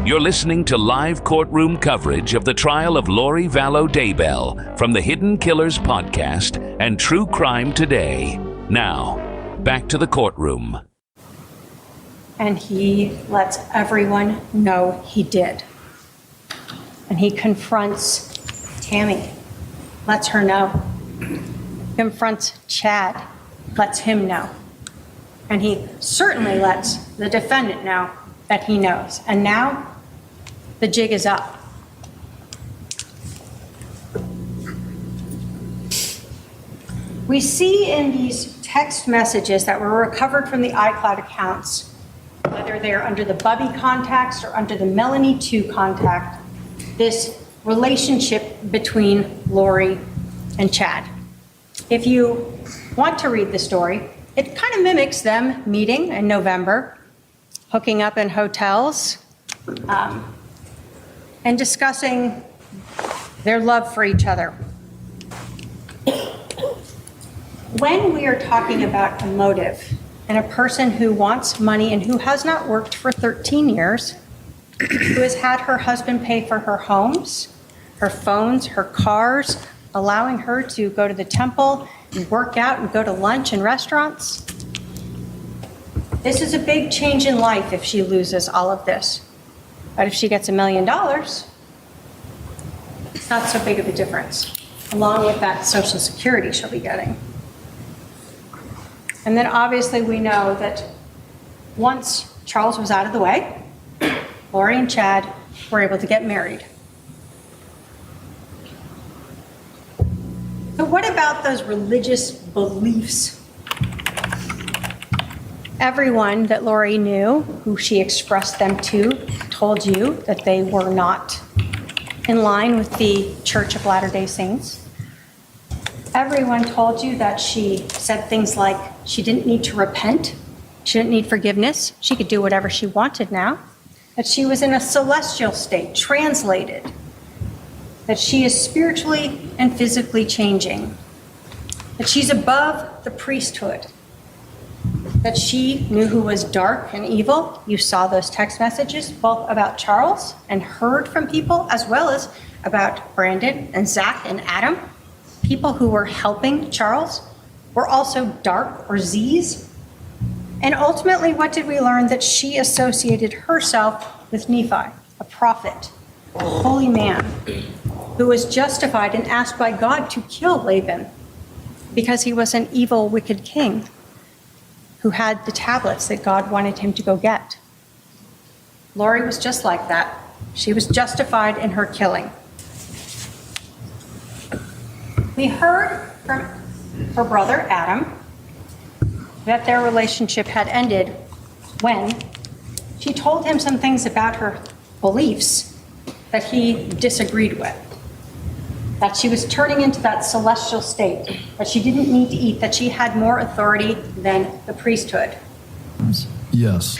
You're listening to live courtroom coverage of the trial of Lori Vallow Daybell from the Hidden Killers podcast and True Crime Today. Now, back to the courtroom. And he lets everyone know he did. And he confronts Tammy, lets her know. Confronts Chad, lets him know. And he certainly lets the defendant know that he knows. And now, the jig is up. We see in these text messages that were recovered from the iCloud accounts, whether they're under the Bubby context or under the Melanie 2 contact, this relationship between Lori and Chad. If you want to read the story, it kind of mimics them meeting in November, hooking up in hotels, and discussing their love for each other. When we are talking about a motive and a person who wants money and who has not worked for 13 years, who has had her husband pay for her homes, her phones, her cars, allowing her to go to the temple and work out and go to lunch in restaurants, this is a big change in life if she loses all of this. But if she gets $1 million, it's not so big of a difference, along with that Social Security she'll be getting. And then obviously we know that once Charles was out of the way, Lori and Chad were able to get married. So what about those religious beliefs? Everyone that Lori knew, who she expressed them to, told you that they were not in line with the Church of Latter-day Saints. Everyone told you that she said things like she didn't need to repent, she didn't need forgiveness, she could do whatever she wanted now, that she was in a celestial state, translated, that she is spiritually and physically changing, that she's above the priesthood, that she knew who was dark and evil. You saw those text messages, both about Charles and heard from people, as well as about Brandon and Zach and Adam. People who were helping Charles were also dark or Z's. And ultimately, what did we learn? That she associated herself with Nephi, a prophet, a holy man, who was justified and asked by God to kill Laban because he was an evil, wicked king who had the tablets that God wanted him to go get. Lori was just like that. She was justified in her killing. We heard from her brother, Adam, that their relationship had ended when she told him some things about her beliefs that he disagreed with. That she was turning into that celestial state, that she didn't need to eat, that she had more authority than the priesthood. Yes.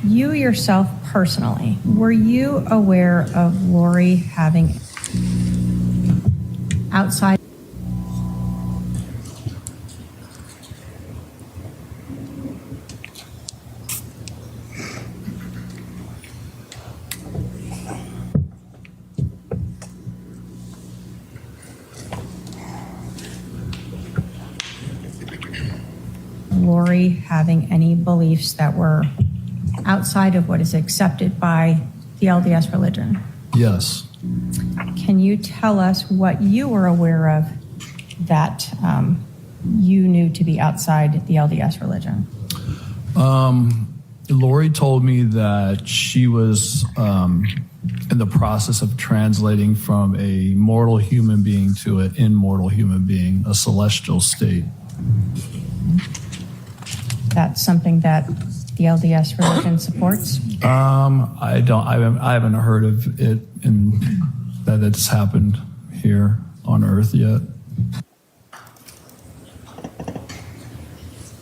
You yourself personally, were you aware of Lori having outside? Lori having any beliefs that were outside of what is accepted by the LDS religion? Yes. Can you tell us what you were aware of that you knew to be outside the LDS religion? Lori told me that she was in the process of translating from a mortal human being to an immortal human being, a celestial state. That's something that the LDS religion supports? I haven't heard of it that it's happened here on Earth yet.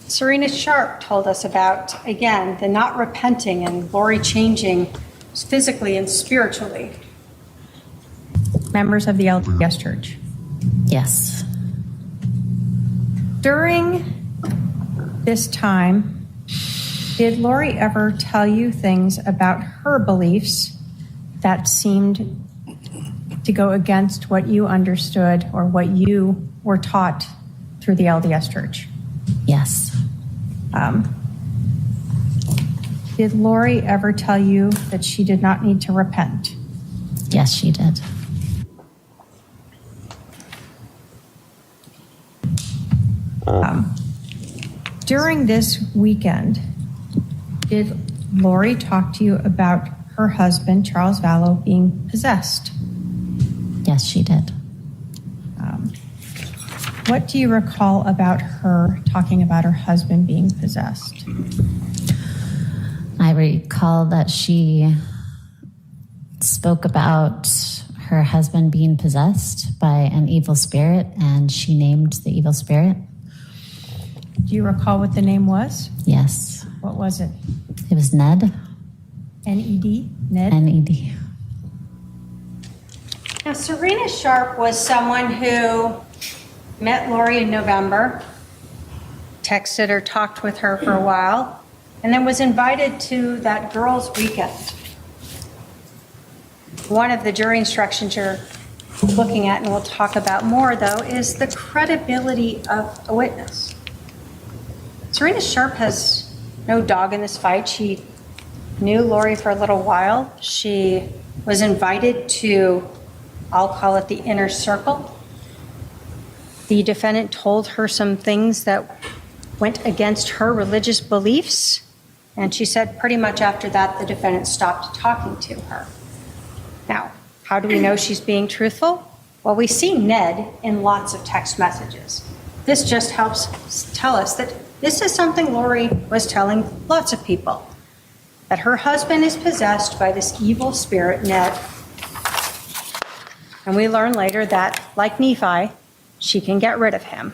Serena Sharp told us about, again, the not repenting and Lori changing physically and spiritually. Members of the LDS Church? Yes. During this time, did Lori ever tell you things about her beliefs that seemed to go against what you understood or what you were taught through the LDS Church? Yes. Did Lori ever tell you that she did not need to repent? Yes, she did. During this weekend, did Lori talk to you about her husband, Charles Vallow, being possessed? Yes, she did. What do you recall about her talking about her husband being possessed? I recall that she spoke about her husband being possessed by an evil spirit, and she named the evil spirit. Do you recall what the name was? Yes. What was it? It was Ned. N-E-D? Ned? N-E-D. Now, Serena Sharp was someone who met Lori in November, texted or talked with her for a while, and then was invited to that girls' weekend. One of the jury instructions you're looking at, and we'll talk about more, though, is the credibility of a witness. Serena Sharp has no dog in this fight. She knew Lori for a little while. She was invited to, I'll call it the inner circle. The defendant told her some things that went against her religious beliefs, and she said pretty much after that the defendant stopped talking to her. Now, how do we know she's being truthful? Well, we see Ned in lots of text messages. This just helps tell us that this is something Lori was telling lots of people, that her husband is possessed by this evil spirit, Ned. And we learn later that, like Nephi, she can get rid of him.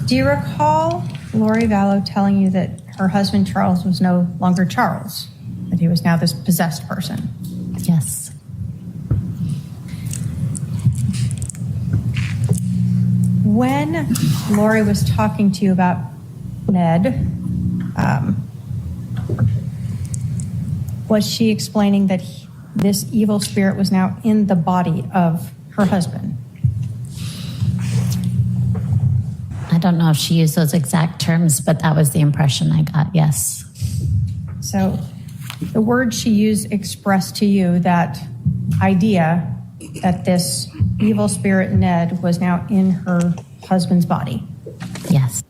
Do you recall Lori Vallow telling you that her husband Charles was no longer Charles, that he was now this possessed person? Yes. When Lori was talking to you about Ned, was she explaining that this evil spirit was now in the body of her husband? I don't know if she used those exact terms, but that was the impression I got, yes. So the word she used expressed to you that idea that this evil spirit Ned was now in her husband's body. Yes.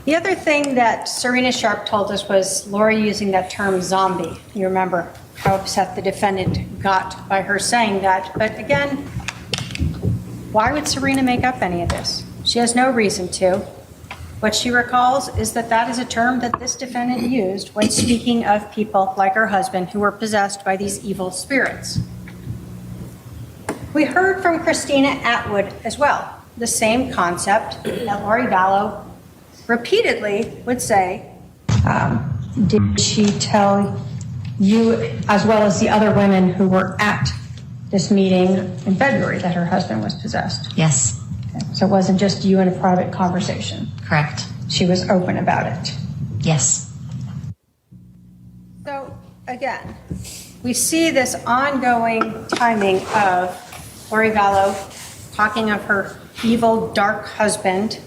The other thing that Serena Sharp told us was Lori using that term zombie. You remember how upset the defendant got by her saying that. But again, why would Serena make up any of this? She has no reason to. What she recalls is that that is a term that this defendant used when speaking of people like her husband who were possessed by these evil spirits. We heard from Christina Atwood as well, the same concept that Lori Vallow repeatedly would say. Did she tell you, as well as the other women who were at this meeting in February, that her husband was possessed? Yes. Okay. So it wasn't just you in a private conversation? Correct. She was open about it? Yes. So again, we see this ongoing timing of Lori Vallow talking of her evil, dark husband,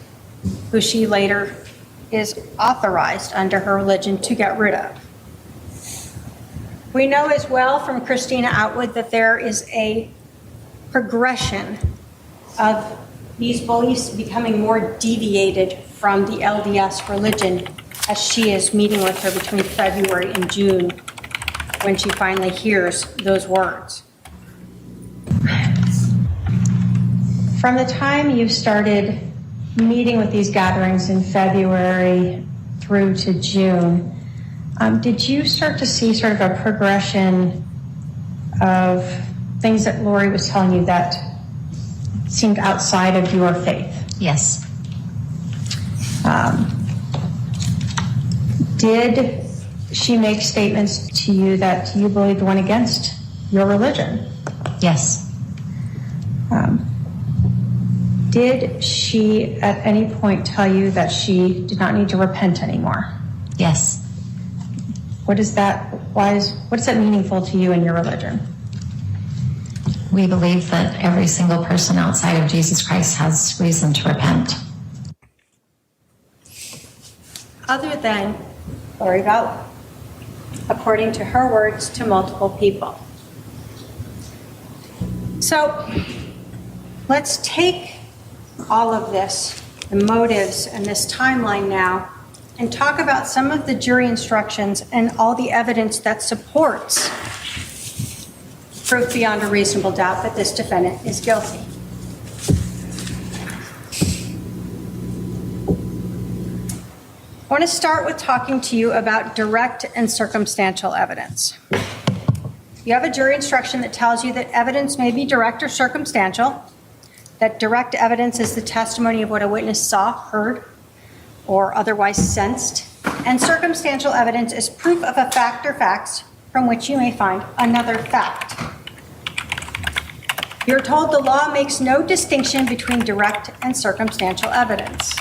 who she later is authorized under her religion to get rid of. We know as well from Christina Atwood that there is a progression of these beliefs becoming more deviated from the LDS religion as she is meeting with her between February and June when she finally hears those words. From the time you started meeting with these gatherings in February through to June, did you start to see sort of a progression of things that Lori was telling you that seemed outside of your faith? Yes. Did she make statements to you that you believed went against your religion? Yes. Did she at any point tell you that she did not need to repent anymore? Yes. What is that meaningful to you in your religion? We believe that every single person outside of Jesus Christ has reason to repent. Other than Lori Vallow, according to her words to multiple people. So let's take all of this, the motives and this timeline now, and talk about some of the jury instructions and all the evidence that supports proof beyond a reasonable doubt that this defendant is guilty. I want to start with talking to you about direct and circumstantial evidence. You have a jury instruction that tells you that evidence may be direct or circumstantial, that direct evidence is the testimony of what a witness saw, heard, or otherwise sensed, and circumstantial evidence is proof of a fact or facts from which you may find another fact. You're told the law makes no distinction between direct and circumstantial evidence.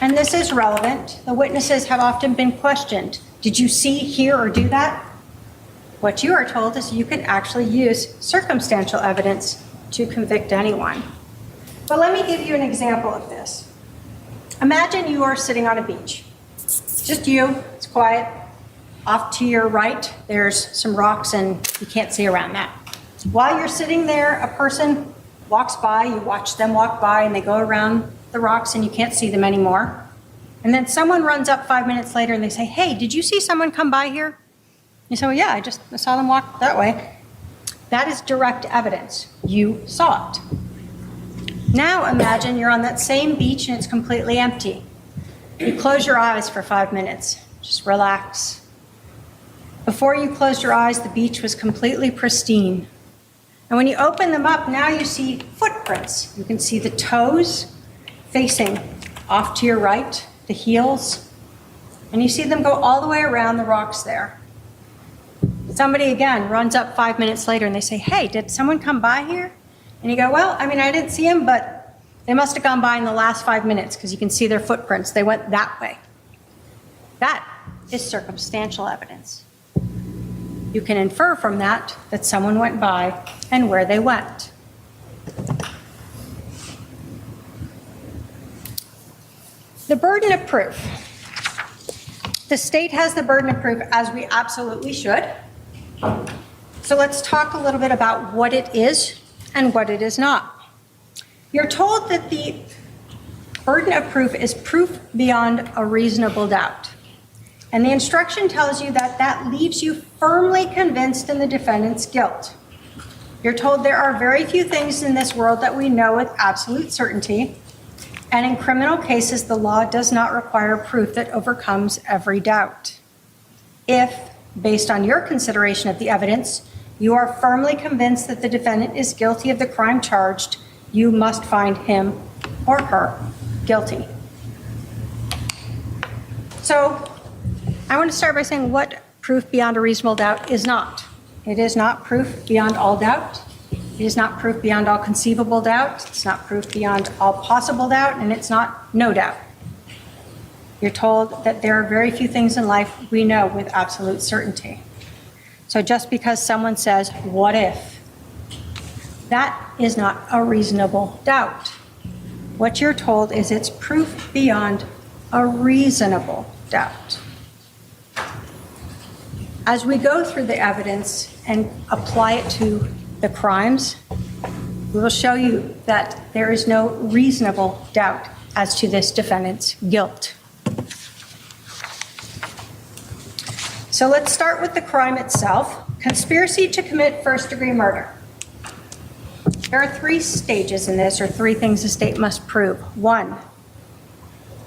And this is relevant. The witnesses have often been questioned. Did you see, hear, or do that? What you are told is you can actually use circumstantial evidence to convict anyone. But let me give you an example of this. Imagine you are sitting on a beach. Just you, it's quiet. Off to your right, there's some rocks and you can't see around that. While you're sitting there, a person walks by, you watch them walk by and they go around the rocks and you can't see them anymore. And then someone runs up 5 minutes later and they say, hey, did you see someone come by here? You say, well, yeah, I saw them walk that way. That is direct evidence. You saw it. Now imagine you're on that same beach and it's completely empty. You close your eyes for 5 minutes. Just relax. Before you closed your eyes, the beach was completely pristine. And when you open them up, now you see footprints. You can see the toes facing off to your right, the heels, and you see them go all the way around the rocks there. Somebody again runs up 5 minutes later and they say, hey, did someone come by here? And you go, well, I didn't see them, but they must have gone by in the last 5 minutes because you can see their footprints. They went that way. That is circumstantial evidence. You can infer from that that someone went by and where they went. The burden of proof. The state has the burden of proof, as we absolutely should. So let's talk a little bit about what it is and what it is not. You're told that the burden of proof is proof beyond a reasonable doubt. And the instruction tells you that that leaves you firmly convinced in the defendant's guilt. You're told there are very few things in this world that we know with absolute certainty. And in criminal cases, the law does not require proof that overcomes every doubt. If, based on your consideration of the evidence, you are firmly convinced that the defendant is guilty of the crime charged, you must find him or her guilty. So I want to start by saying what proof beyond a reasonable doubt is not. It is not proof beyond all doubt. It is not proof beyond all conceivable doubt. It's not proof beyond all possible doubt, and it's not no doubt. You're told that there are very few things in life we know with absolute certainty. So just because someone says, what if? That is not a reasonable doubt. What you're told is it's proof beyond a reasonable doubt. As we go through the evidence and apply it to the crimes, we will show you that there is no reasonable doubt as to this defendant's guilt. So let's start with the crime itself. Conspiracy to commit first-degree murder. There are 3 stages in this, or 3 things the state must prove. 1,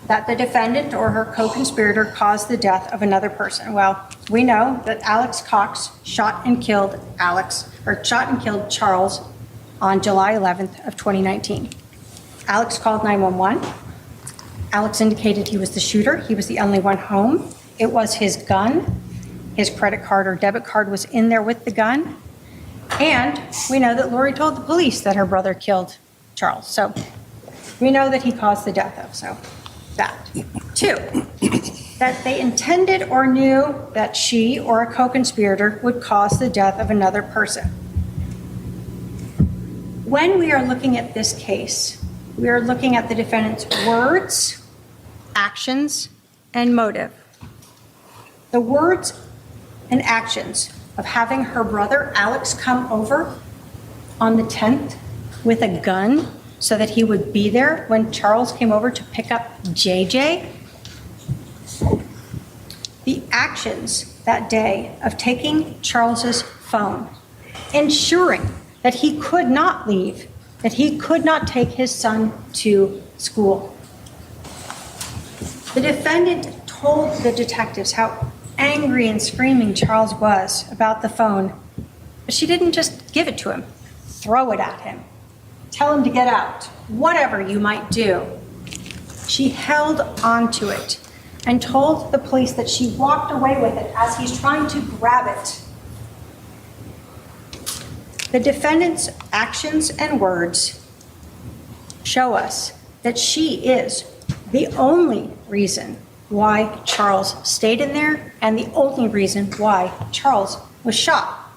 that the defendant or her co-conspirator caused the death of another person. Well, we know that Alex Cox shot and killed Charles on July 11th of 2019. Alex called 911. Alex indicated he was the shooter. He was the only one home. It was his gun. his credit card or debit card was in there with the gun. And we know that Lori told the police that her brother killed Charles. So we know that he caused the death of, so that. 2, that they intended or knew that she or a co-conspirator would cause the death of another person. When we are looking at this case, we are looking at the defendant's words, actions, and motive. The words and actions of having her brother Alex come over on the 10th with a gun so that he would be there when Charles came over to pick up JJ. The actions that day of taking Charles's phone, ensuring that he could not leave, that he could not take his son to school. The defendant told the detectives how angry and screaming Charles was about the phone, but she didn't just give it to him, throw it at him, tell him to get out, whatever you might do. She held onto it and told the police that she walked away with it as he's trying to grab it. The defendant's actions and words show us that she is the only reason why Charles stayed in there and the only reason why Charles was shot.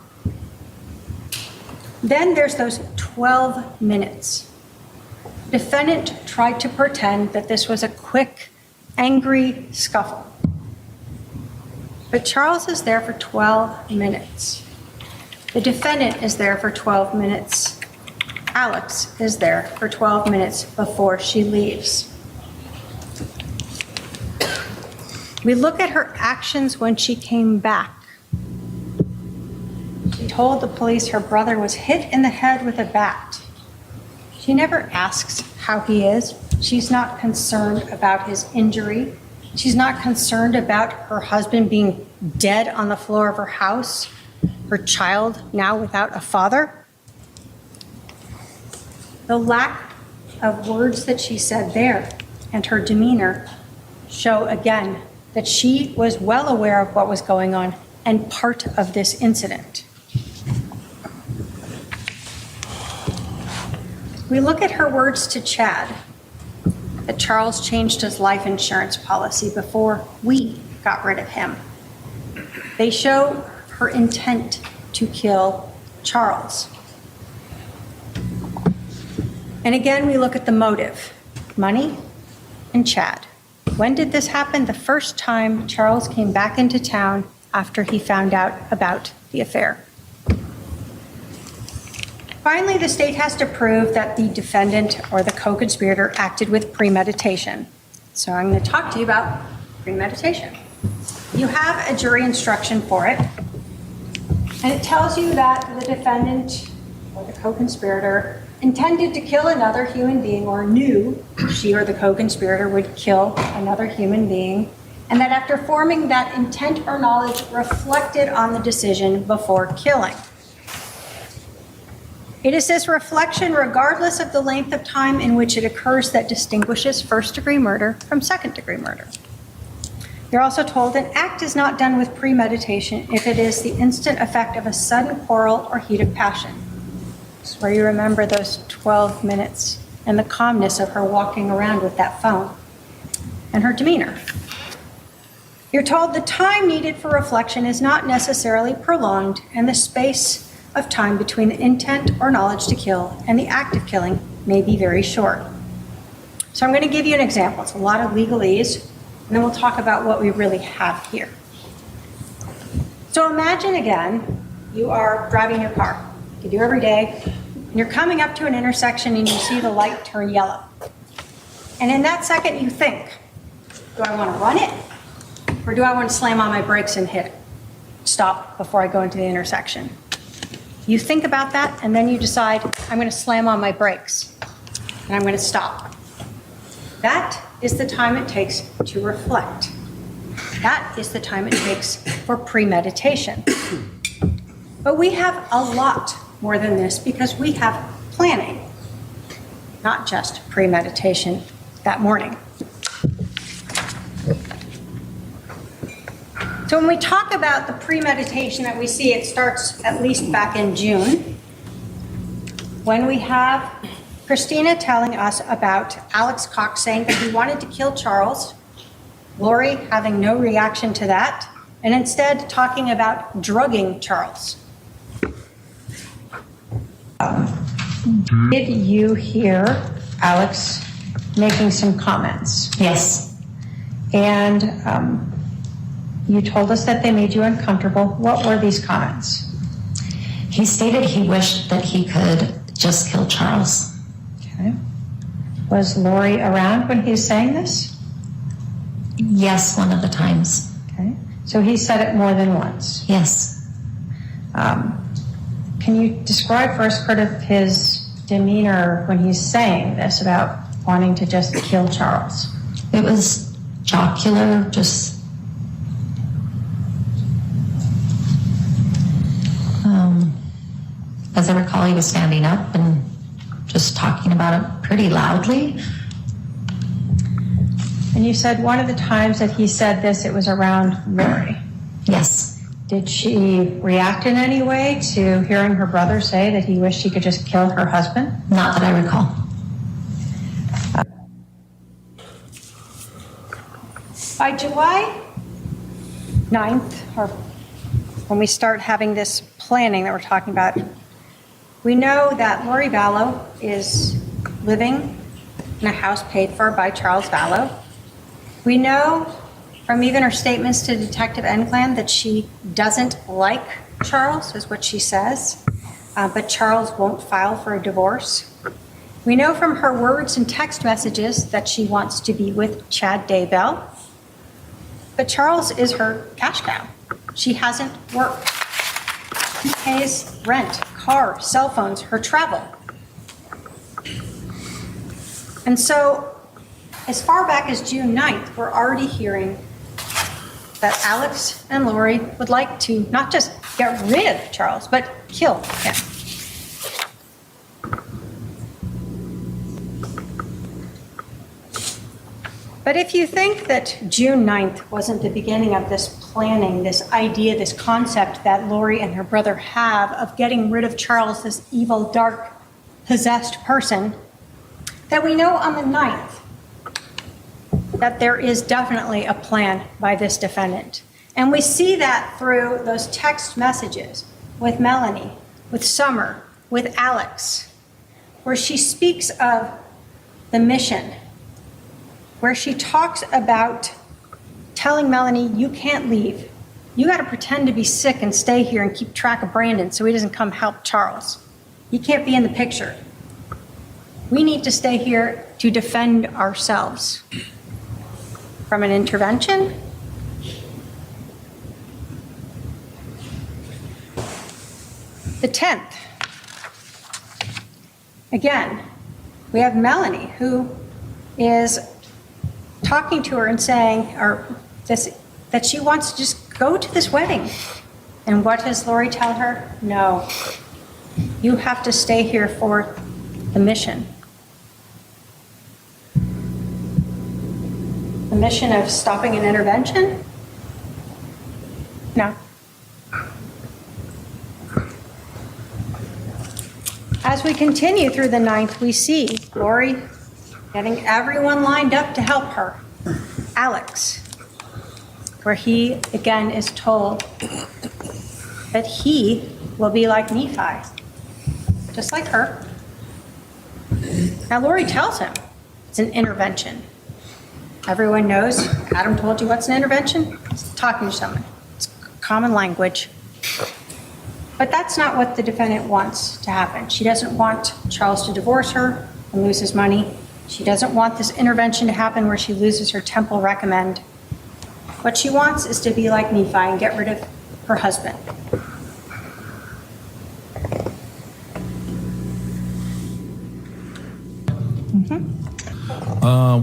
Then there's those 12 minutes. Defendant tried to pretend that this was a quick, angry scuffle. But Charles is there for 12 minutes. The defendant is there for 12 minutes. Alex is there for 12 minutes before she leaves. We look at her actions when she came back. She told the police her brother was hit in the head with a bat. She never asks how he is. She's not concerned about his injury. She's not concerned about her husband being dead on the floor of her house, her child now without a father. The lack of words that she said there and her demeanor show again that she was well aware of what was going on and part of this incident. We look at her words to Chad, that Charles changed his life insurance policy before we got rid of him. They show her intent to kill Charles. And again, we look at the motive, money and Chad. When did this happen? The first time Charles came back into town after he found out about the affair. Finally, the state has to prove that the defendant or the co-conspirator acted with premeditation. So I'm going to talk to you about premeditation. You have a jury instruction for it, and it tells you that the defendant or the co-conspirator intended to kill another human being or knew she or the co-conspirator would kill another human being, and that after forming that intent or knowledge reflected on the decision before killing. It is this reflection, regardless of the length of time in which it occurs, that distinguishes first-degree murder from second-degree murder. You're also told an act is not done with premeditation if it is the instant effect of a sudden quarrel or heat of passion. It's where you remember those 12 minutes and the calmness of her walking around with that phone and her demeanor. You're told the time needed for reflection is not necessarily prolonged, and the space of time between the intent or knowledge to kill and the act of killing may be very short. So I'm going to give you an example. It's a lot of legalese, and then we'll talk about what we really have here. So imagine again, you are driving your car. You do every day, and you're coming up to an intersection and you see the light turn yellow. And in that second you think, do I want to run it? Or do I want to slam on my brakes and hit it? Stop before I go into the intersection. You think about that, and then you decide, I'm going to slam on my brakes, and I'm going to stop. That is the time it takes to reflect. That is the time it takes for premeditation. But we have a lot more than this because we have planning, not just premeditation that morning. So when we talk about the premeditation that we see, it starts at least back in June, when we have Christina telling us about Alex Cox saying that he wanted to kill Charles, Lori having no reaction to that, and instead talking about drugging Charles. Did you hear Alex making some comments? Yes. And you told us that they made you uncomfortable. What were these comments? He stated he wished that he could just kill Charles. Okay. Was Lori around when he was saying this? Yes, one of the times. Okay. So he said it more than once. Yes. Can you describe for us sort of his demeanor when he's saying this about wanting to just kill Charles? It was jocular, just as I recall, he was standing up and just talking about it pretty loudly. And you said one of the times that he said this, it was around Lori. Yes. Did she react in any way to hearing her brother say that he wished he could just kill her husband? Not that I recall. By July 9th, or when we start having this planning that we're talking about, we know that Lori Vallow is living in a house paid for by Charles Vallow. We know from even her statements to Detective Enclan that she doesn't like Charles, is what she says, but Charles won't file for a divorce. We know from her words and text messages that she wants to be with Chad Daybell, but Charles is her cash cow. She hasn't worked. He pays rent, car, cell phones, her travel. And so, as far back as June 9th, we're already hearing that Alex and Lori would like to not just get rid of Charles, but kill him. But if you think that June 9th wasn't the beginning of this planning, this idea, this concept that Lori and her brother have of getting rid of Charles, this evil, dark, possessed person, that we know on the 9th that there is definitely a plan by this defendant. And we see that through those text messages with Melanie, with Summer, with Alex, where she speaks of the mission, where she talks about telling Melanie, you can't leave. You got to pretend to be sick and stay here and keep track of Brandon so he doesn't come help Charles. You can't be in the picture. We need to stay here to defend ourselves from an intervention. The 10th. Again, we have Melanie, who is talking to her and saying that she wants to just go to this wedding. And what does Lori tell her? No, you have to stay here for the mission. The mission of stopping an intervention? No. As we continue through the 9th, we see Lori getting everyone lined up to help her. Alex, where he again is told that he will be like Nephi, just like her. Now Lori tells him it's an intervention. Everyone knows, Adam told you what's an intervention? It's talking to someone. It's common language. But that's not what the defendant wants to happen. She doesn't want Charles to divorce her and lose his money. She doesn't want this intervention to happen where she loses her temple recommend. What she wants is to be like Nephi and get rid of her husband.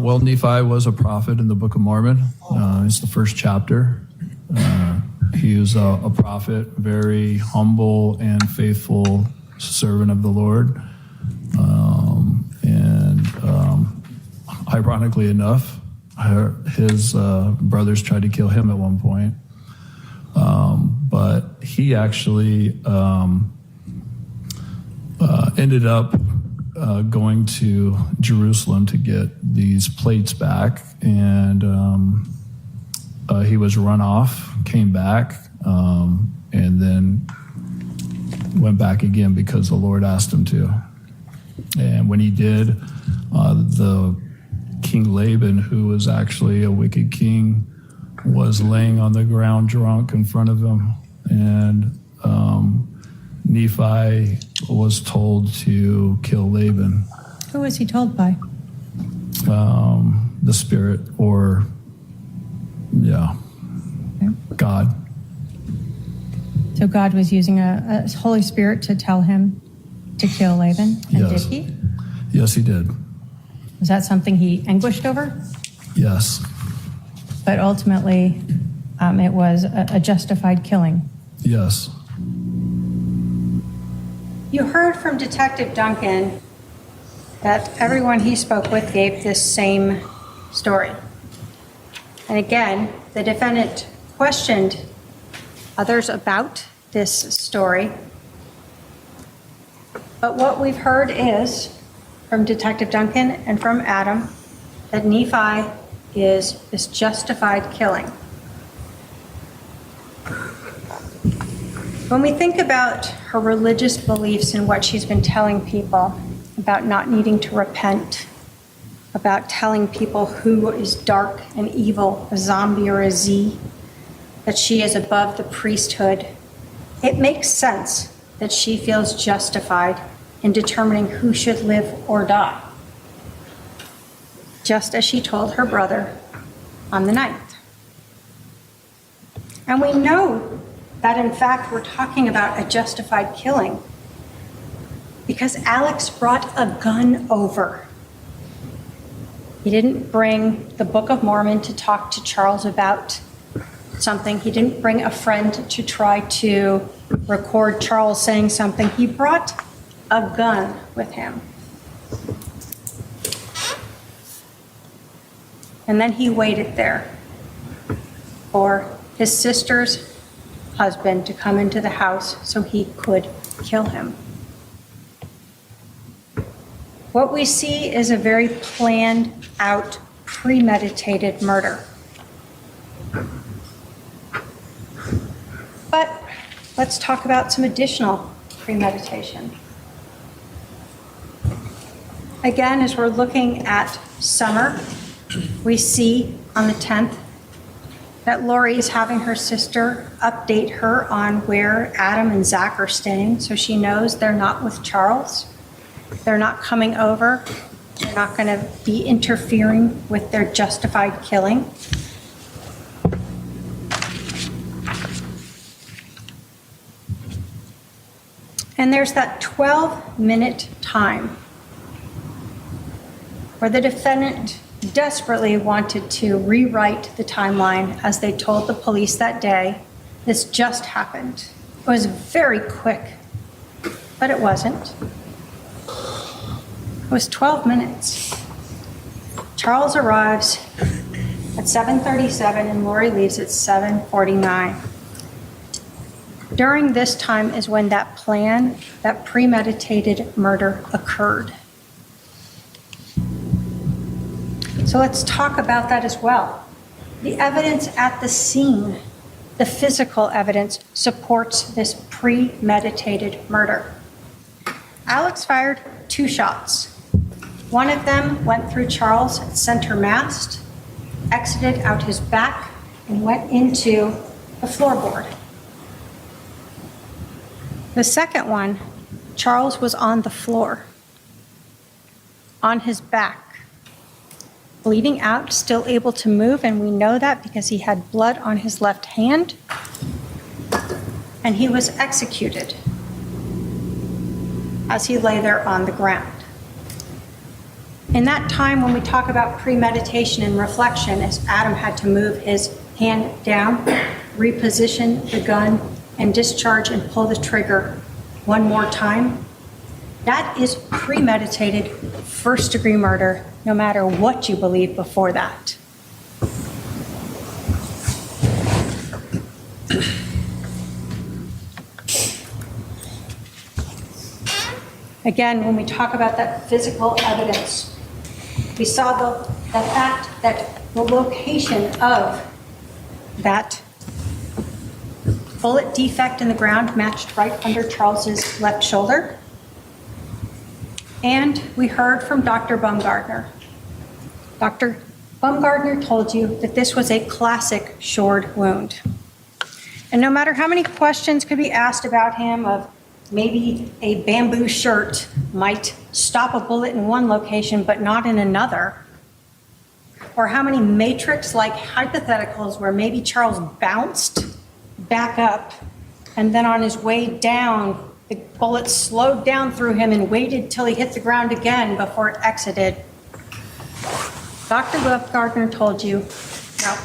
Well, Nephi was a prophet in the Book of Mormon. It's the first chapter. He was a prophet, very humble and faithful servant of the Lord. Ironically enough, his brothers tried to kill him at one point. but he actually ended up going to Jerusalem to get these plates back, and he was run off, came back, and then went back again because the Lord asked him to. And when he did, the King Laban, who was actually a wicked king, was laying on the ground drunk in front of him. And Nephi was told to kill Laban. Who was he told by? The spirit, or, God. So God was using a Holy Spirit to tell him to kill Laban, and Yes. did he? Yes, he did. Was that something he anguished over? Yes. But ultimately, it was a justified killing. Yes. You heard from Detective Duncan that everyone he spoke with gave this same story. And again, the defendant questioned others about this story. But what we've heard is, from Detective Duncan and from Adam, that Nephi is this justified killing. When we think about her religious beliefs and what she's been telling people about not needing to repent, about telling people who is dark and evil, a zombie or a Z, that she is above the priesthood, it makes sense that she feels justified in determining who should live or die, just as she told her brother on the 9th. And we know that, in fact, we're talking about a justified killing because Alex brought a gun over. He didn't bring the Book of Mormon to talk to Charles about something. He didn't bring a friend to try to record Charles saying something. He brought a gun with him. And then he waited there for his sister's husband to come into the house so he could kill him. What we see is a very planned out, premeditated murder. But let's talk about some additional premeditation. Again, as we're looking at Summer, we see on the 10th that Lori is having her sister update her on where Adam and Zach are staying, so she knows they're not with Charles. They're not coming over. They're not going to be interfering with their justified killing. And there's that 12-minute time where the defendant desperately wanted to rewrite the timeline as they told the police that day. This just happened. It was very quick, but it wasn't. It was 12 minutes. Charles arrives at 7:37 and Lori leaves at 7:49. During this time is when that plan, that premeditated murder occurred. So let's talk about that as well. The evidence at the scene, the physical evidence, supports this premeditated murder. Alex fired 2 shots. One of them went through Charles' center mast, exited out his back, and went into the floorboard. The second one, Charles was on the floor, on his back, bleeding out, still able to move, and we know that because he had blood on his left hand, and he was executed as he lay there on the ground. In that time, when we talk about premeditation and reflection, as Adam had to move his hand down, reposition the gun, and discharge and pull the trigger one more time, that is premeditated first-degree murder, no matter what you believe before that. Again, when we talk about that physical evidence, we saw the fact that the location of that bullet defect in the ground matched right under Charles's left shoulder. And we heard from Dr. Baumgartner. Dr. Baumgartner told you that this was a classic shored wound. And no matter how many questions could be asked about him of maybe a bamboo shirt might stop a bullet in one location but not in another, or how many matrix-like hypotheticals where maybe Charles bounced back up and then on his way down, the bullet slowed down through him and waited till he hit the ground again before it exited. Dr. Baumgartner told you, no,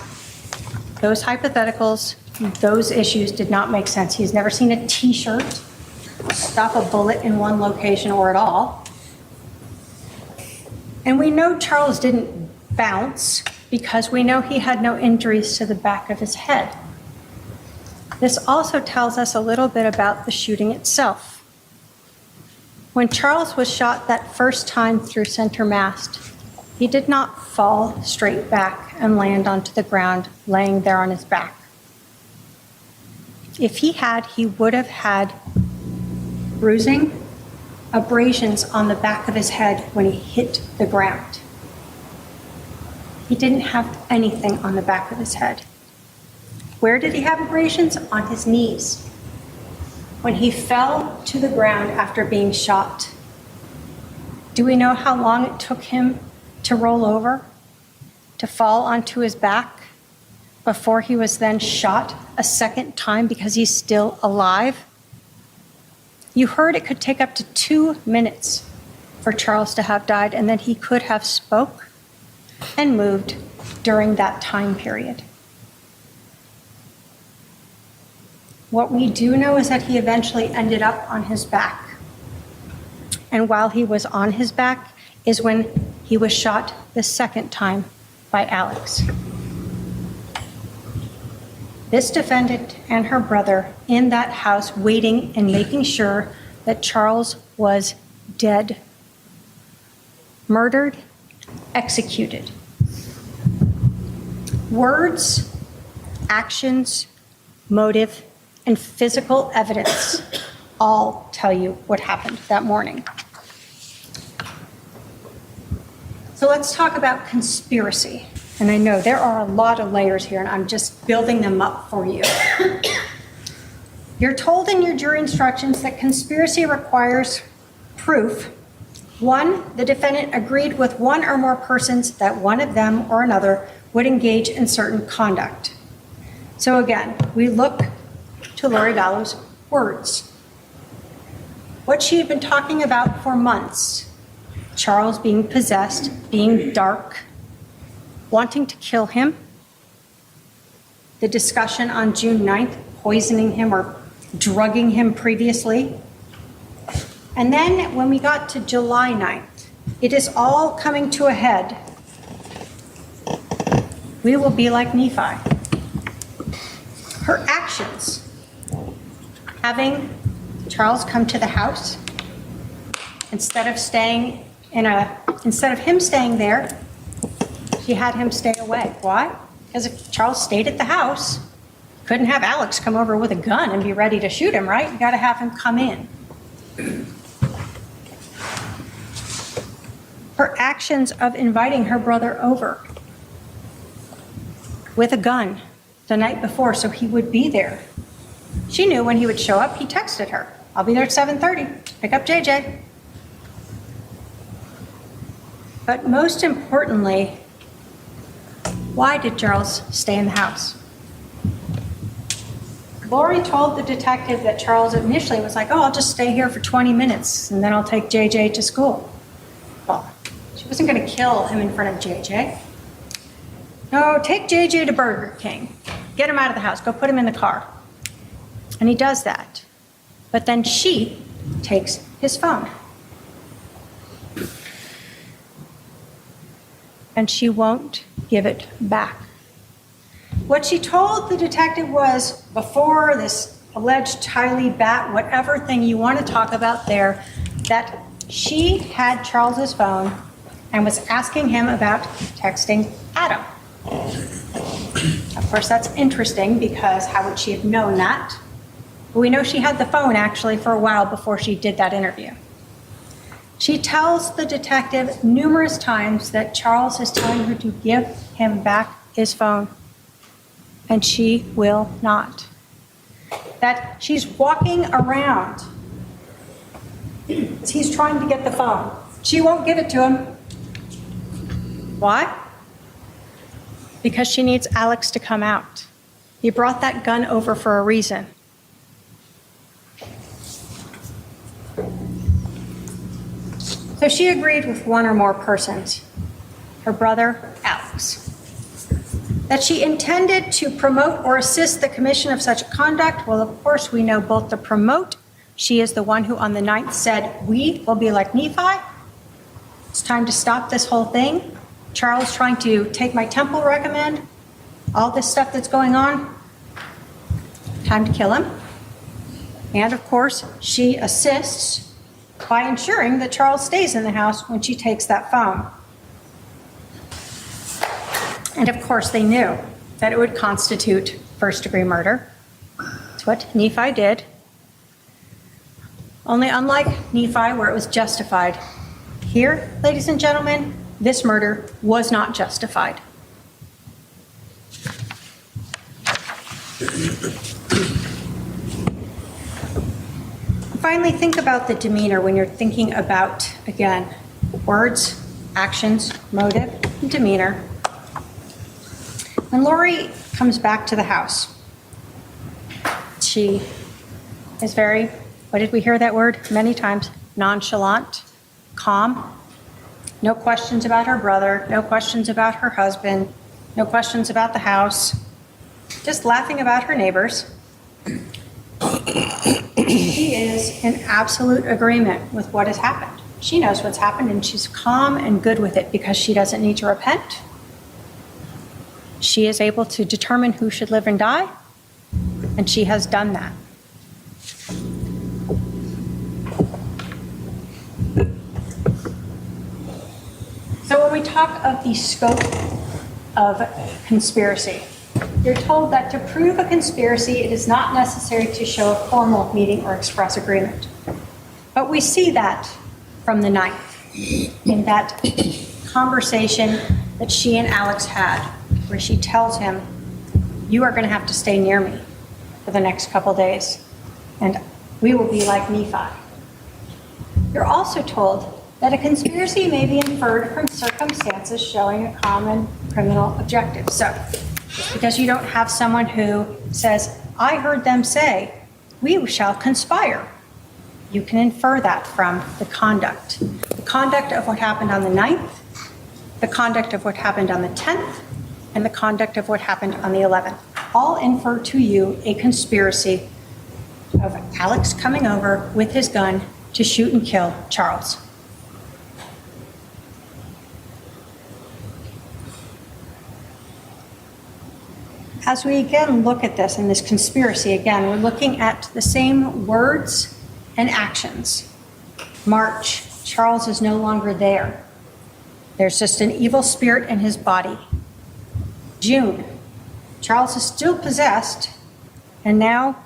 those hypotheticals, those issues did not make sense. He's never seen a t-shirt stop a bullet in one location or at all. And we know Charles didn't bounce because we know he had no injuries to the back of his head. This also tells us a little bit about the shooting itself. When Charles was shot that first time through center mast, he did not fall straight back and land onto the ground, laying there on his back. If he had, he would have had bruising, abrasions on the back of his head when he hit the ground. He didn't have anything on the back of his head. Where did he have abrasions? On his knees. When he fell to the ground after being shot, do we know how long it took him to roll over, to fall onto his back, before he was then shot a second time because he's still alive? You heard it could take up to 2 minutes for Charles to have died, and then he could have spoke and moved during that time period. What we do know is that he eventually ended up on his back. And while he was on his back is when he was shot the second time by Alex. This defendant and her brother in that house waiting and making sure that Charles was dead, murdered, executed. Words, actions, motive, and physical evidence all tell you what happened that morning. So let's talk about conspiracy. And I know there are a lot of layers here, and I'm just building them up for you. You're told in your jury instructions that conspiracy requires proof. 1, the defendant agreed with one or more persons that one of them or another would engage in certain conduct. So again, we look to Lori Vallow's words. What she had been talking about for months, Charles being possessed, being dark, wanting to kill him, the discussion on June 9th, poisoning him or drugging him previously. And then when we got to July 9th, it is all coming to a head. We will be like Nephi. Her actions, having Charles come to the house, instead of him staying there, she had him stay away. Why? Because if Charles stayed at the house, couldn't have Alex come over with a gun and be ready to shoot him, right? You got to have him come in. Her actions of inviting her brother over with a gun the night before so he would be there. She knew when he would show up. He texted her, "I'll be there at 7:30. Pick up JJ." But most importantly, why did Charles stay in the house? Lori told the detective that Charles initially was like, "Oh, I'll just stay here for 20 minutes and then I'll take JJ to school." Well, she wasn't going to kill him in front of JJ. No, take JJ to Burger King. Get him out of the house. Go put him in the car. And he does that. But then she takes his phone. And she won't give it back. What she told the detective was, before this alleged Tylee bat, whatever thing you want to talk about there, that she had Charles's phone and was asking him about texting Adam. Of course, that's interesting because how would she have known that? But we know she had the phone actually for a while before she did that interview. She tells the detective numerous times that Charles is telling her to give him back his phone, and she will not. That she's walking around as he's trying to get the phone. She won't give it to him. Why? Because she needs Alex to come out. He brought that gun over for a reason. So she agreed with one or more persons, her brother, Alex, that she intended to promote or assist the commission of such conduct. Well, of course, we know both the promote. She is the one who on the 9th said, we will be like Nephi. It's time to stop this whole thing. Charles trying to take my temple recommend, all this stuff that's going on. Time to kill him. And of course, she assists by ensuring that Charles stays in the house when she takes that phone. And of course, they knew that it would constitute first-degree murder. It's what Nephi did. Only unlike Nephi, where it was justified, here, ladies and gentlemen, this murder was not justified. Finally, think about the demeanor when you're thinking about, again, words, actions, motive, and demeanor. When Lori comes back to the house, she is very, what did we hear that word many times? Nonchalant, calm. No questions about her brother, no questions about her husband, no questions about the house, just laughing about her neighbors. She is in absolute agreement with what has happened. She knows what's happened and she's calm and good with it because she doesn't need to repent. She is able to determine who should live and die, and she has done that. So when we talk of the scope of conspiracy, you're told that to prove a conspiracy, it is not necessary to show a formal meeting or express agreement. But we see that from the 9th, in that conversation that she and Alex had, where she tells him, you are going to have to stay near me for the next couple days, and we will be like Nephi. You're also told that a conspiracy may be inferred from circumstances showing a common criminal objective. So, just because you don't have someone who says, I heard them say, we shall conspire, you can infer that from the conduct. The conduct of what happened on the 9th, the conduct of what happened on the 10th, and the conduct of what happened on the 11th. All infer to you a conspiracy of Alex coming over with his gun to shoot and kill Charles. As we again look at this in this conspiracy, again, we're looking at the same words and actions. March, Charles is no longer there. There's just an evil spirit in his body. June, Charles is still possessed, and now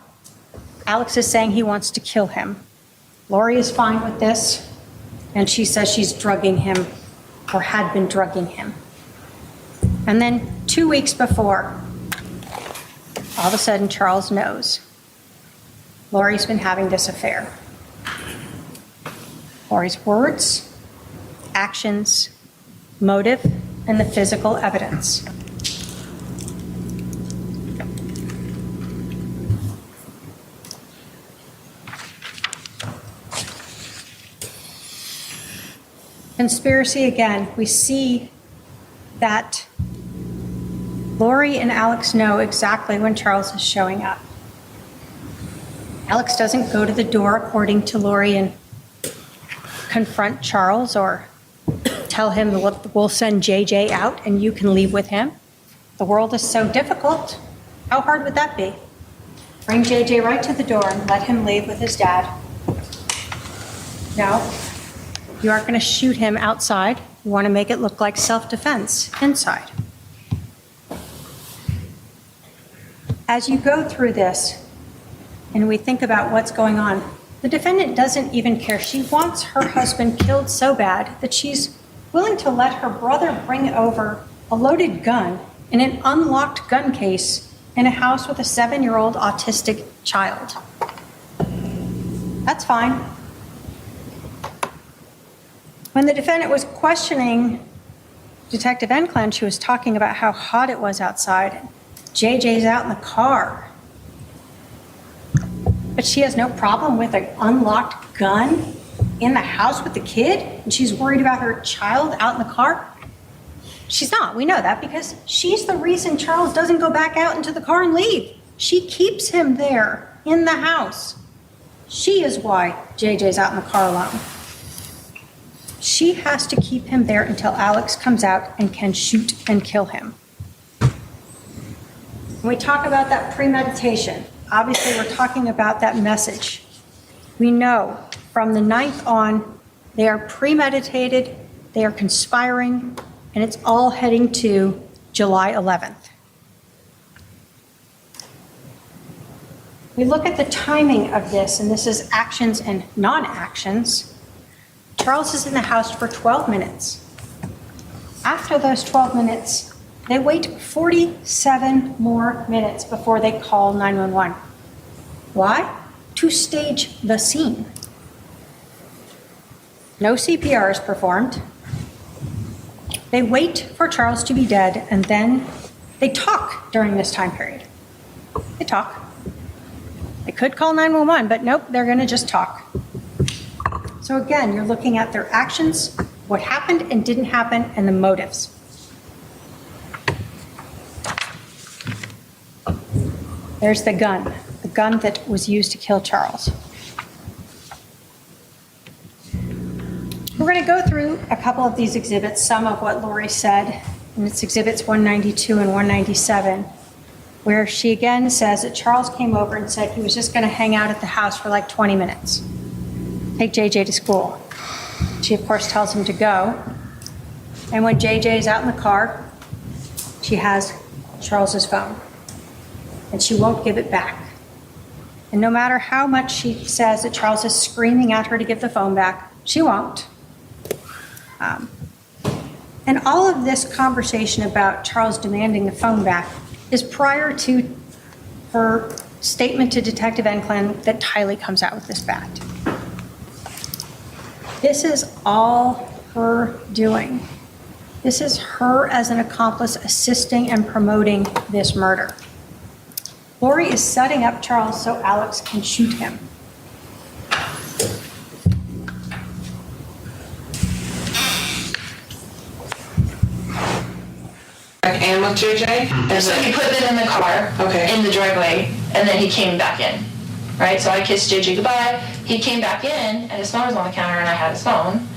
Alex is saying he wants to kill him. Lori is fine with this, and she says she's drugging him, or had been drugging him. And then 2 weeks before, all of a sudden, Charles knows Lori's been having this affair. Lori's words, actions, motive, and the physical evidence. Conspiracy again, we see that Lori and Alex know exactly when Charles is showing up. Alex doesn't go to the door according to Lori and confront Charles or tell him we'll send JJ out and you can leave with him. The world is so difficult. How hard would that be? Bring JJ right to the door and let him leave with his dad. No, you aren't going to shoot him outside. You want to make it look like self-defense inside. As you go through this and we think about what's going on, the defendant doesn't even care. She wants her husband killed so bad that she's willing to let her brother bring over a loaded gun in an unlocked gun case in a house with a 7-year-old autistic child. That's fine. When the defendant was questioning Detective Enclen, she was talking about how hot it was outside. JJ's out in the car. But she has no problem with an unlocked gun in the house with the kid, and she's worried about her child out in the car? She's not. We know that because she's the reason Charles doesn't go back out into the car and leave. She keeps him there in the house. She is why JJ's out in the car alone. She has to keep him there until Alex comes out and can shoot and kill him. When we talk about that premeditation, obviously we're talking about that message. We know from the 9th on, they are premeditated, they are conspiring, and it's all heading to July 11th. We look at the timing of this, and this is actions and non-actions. Charles is in the house for 12 minutes. After those 12 minutes, they wait 47 more minutes before they call 911. Why? To stage the scene. No CPR is performed. They wait for Charles to be dead, and then they talk during this time period. They talk. They could call 911, but nope, they're going to just talk. So again, you're looking at their actions, what happened and didn't happen, and the motives. There's the gun that was used to kill Charles. We're going to go through a couple of these exhibits, some of what Lori said, and it's exhibits 192 and 197, where she again says that Charles came over and said he was just going to hang out at the house for like 20 minutes, take JJ to school. She, of course, tells him to go. And when JJ is out in the car, she has Charles's phone, and she won't give it back. And no matter how much she says that Charles is screaming at her to give the phone back, she won't. And all of this conversation about Charles demanding the phone back is prior to her statement to Detective Enclen that Tylee comes out with this bat. This is all her doing. This is her as an accomplice assisting and promoting this murder. Lori is setting up Charles so Alex can shoot him. And with JJ? And so he put it in the car, Okay. in the driveway, and then he came back in, right? So I kissed JJ goodbye. He came back in, and his phone was on the counter, and I had his phone.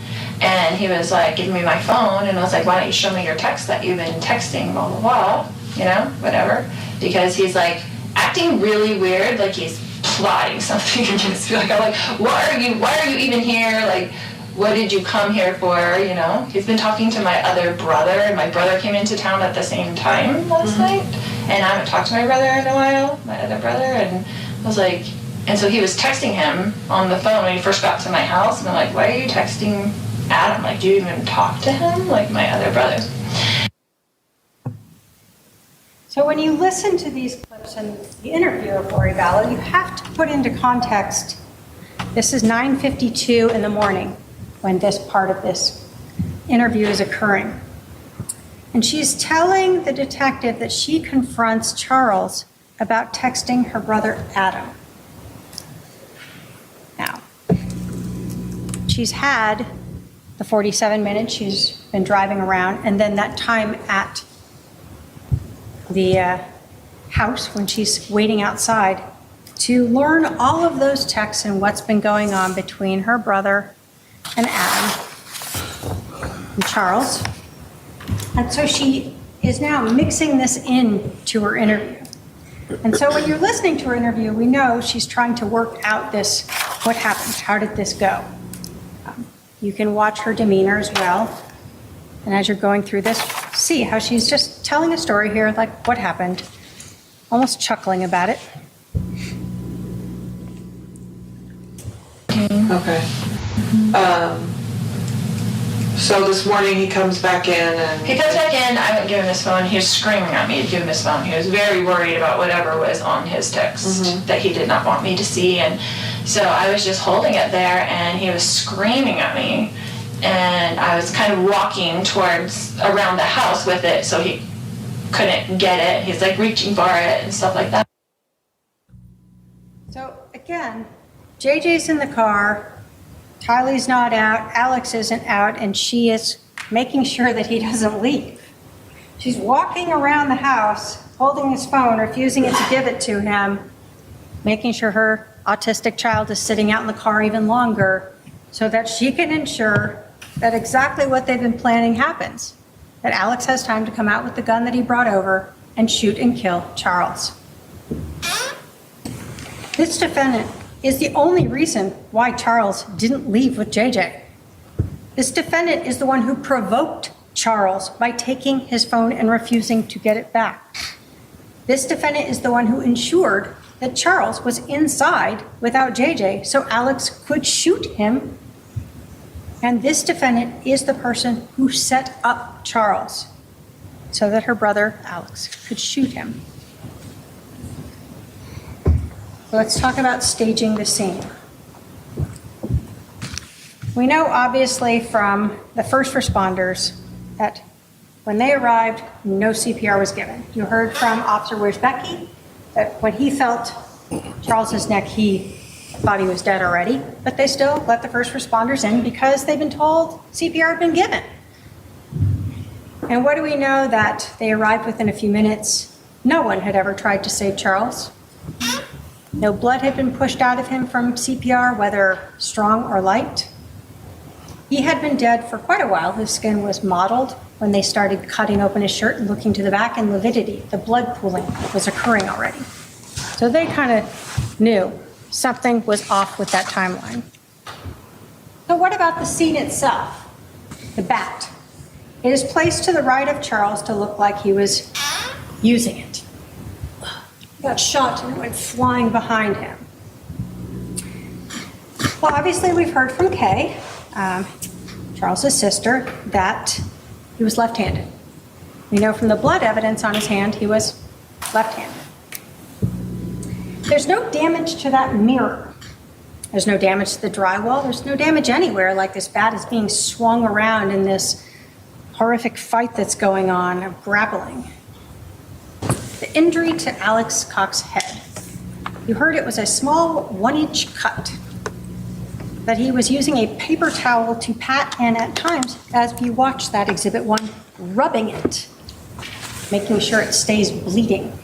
And he was like, give me my phone. And I was like, why don't you show me your text that you've been texting, blah, blah, blah, you know, whatever. Because he's like acting really weird, like he's plotting something against me. Like, I'm like, why are you even here? Like, what did you come here for, you know? He's been talking to my other brother, and my brother came into town at the same time last night, and I haven't talked to my brother in a while, my other brother, and I was like, and so he was texting him on the phone when he first got to my house, and I'm like, why are you texting Adam? Like, do you even talk to him? Like my other brother. So when you listen to these clips and the interview of Lori Vallow, you have to put into context, this is 9:52 in the morning when this part of this interview is occurring. And she's telling the detective that she confronts Charles about texting her brother Adam. Now, she's had the 47 minutes she's been driving around, and then that time at the house when she's waiting outside to learn all of those texts and what's been going on between her brother and Adam and Charles. And so she is now mixing this in to her interview. And so when you're listening to her interview, we know she's trying to work out this, what happened? How did this go? you can watch her demeanor as well. And as you're going through this, see how she's just telling a story here, like what happened, almost chuckling about it. Okay. So this morning he comes back in and... He comes back in, I wouldn't give him his phone. He was screaming at me to give him his phone. He was very worried about whatever was on his text that he did not want me to see. And so I was just holding it there, and he was screaming at me. And I was kind of walking around the house with it, so he couldn't get it. He's like reaching for it and stuff like that. So again, JJ's in the car, Tylee's not out, Alex isn't out, and she is making sure that he doesn't leave. She's walking around the house, holding his phone, refusing to give it to him, making sure her autistic child is sitting out in the car even longer so that she can ensure that exactly what they've been planning happens, that Alex has time to come out with the gun that he brought over and shoot and kill Charles. This defendant is the only reason why Charles didn't leave with JJ. This defendant is the one who provoked Charles by taking his phone and refusing to get it back. This defendant is the one who ensured that Charles was inside without JJ so Alex could shoot him. And this defendant is the person who set up Charles so that her brother Alex could shoot him. Let's talk about staging the scene. We know obviously from the first responders that when they arrived, no CPR was given. You heard from Officer Wierzbecki that when he felt Charles's neck, he thought he was dead already, but they still let the first responders in because they've been told CPR had been given. And what do we know? That they arrived within a few minutes. No one had ever tried to save Charles. No blood had been pushed out of him from CPR, whether strong or light. He had been dead for quite a while. His skin was mottled when they started cutting open his shirt and looking to the back, and lividity, the blood pooling, was occurring already. So they kind of knew something was off with that timeline. So what about the scene itself? The bat. It is placed to the right of Charles to look like he was using it. He got shot and it went flying behind him. Well, obviously we've heard from Kay, Charles's sister, that he was left-handed. We know from the blood evidence on his hand he was left-handed. There's no damage to that mirror. There's no damage to the drywall. There's no damage anywhere, like this bat is being swung around in this horrific fight that's going on of grappling. The injury to Alex Cox's head. You heard it was a small 1-inch cut that he was using a paper towel to pat, and at times, as we watch that Exhibit 1, rubbing it, making sure it stays bleeding.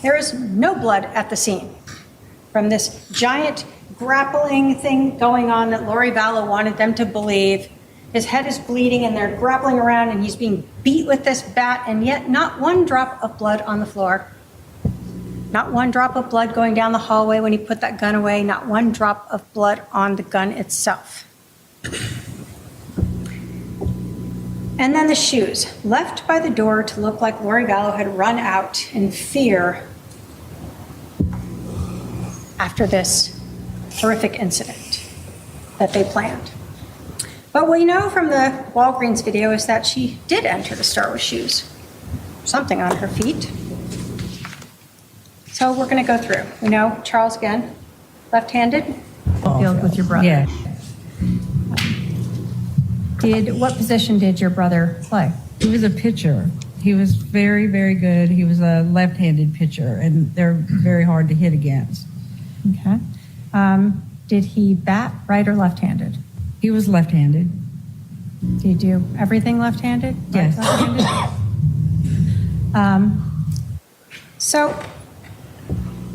There is no blood at the scene from this giant grappling thing going on that Lori Vallow wanted them to believe. His head is bleeding and they're grappling around and he's being beat with this bat, and yet not one drop of blood on the floor. Not one drop of blood going down the hallway when he put that gun away. Not one drop of blood on the gun itself. And then the shoes, left by the door to look like Lori Vallow had run out in fear after this horrific incident that they planned. But what we know from the Walgreens video is that she did enter the store with shoes, something on her feet. So we're going to go through. We know Charles, again, left-handed. Field with your brother. Yeah. What position did your brother play? He was a pitcher. He was very, very good. He was a left-handed pitcher, and they're very hard to hit against. Okay. Did he bat right or left-handed? He was left-handed. Did he do everything left-handed? Yes. Left-handed? So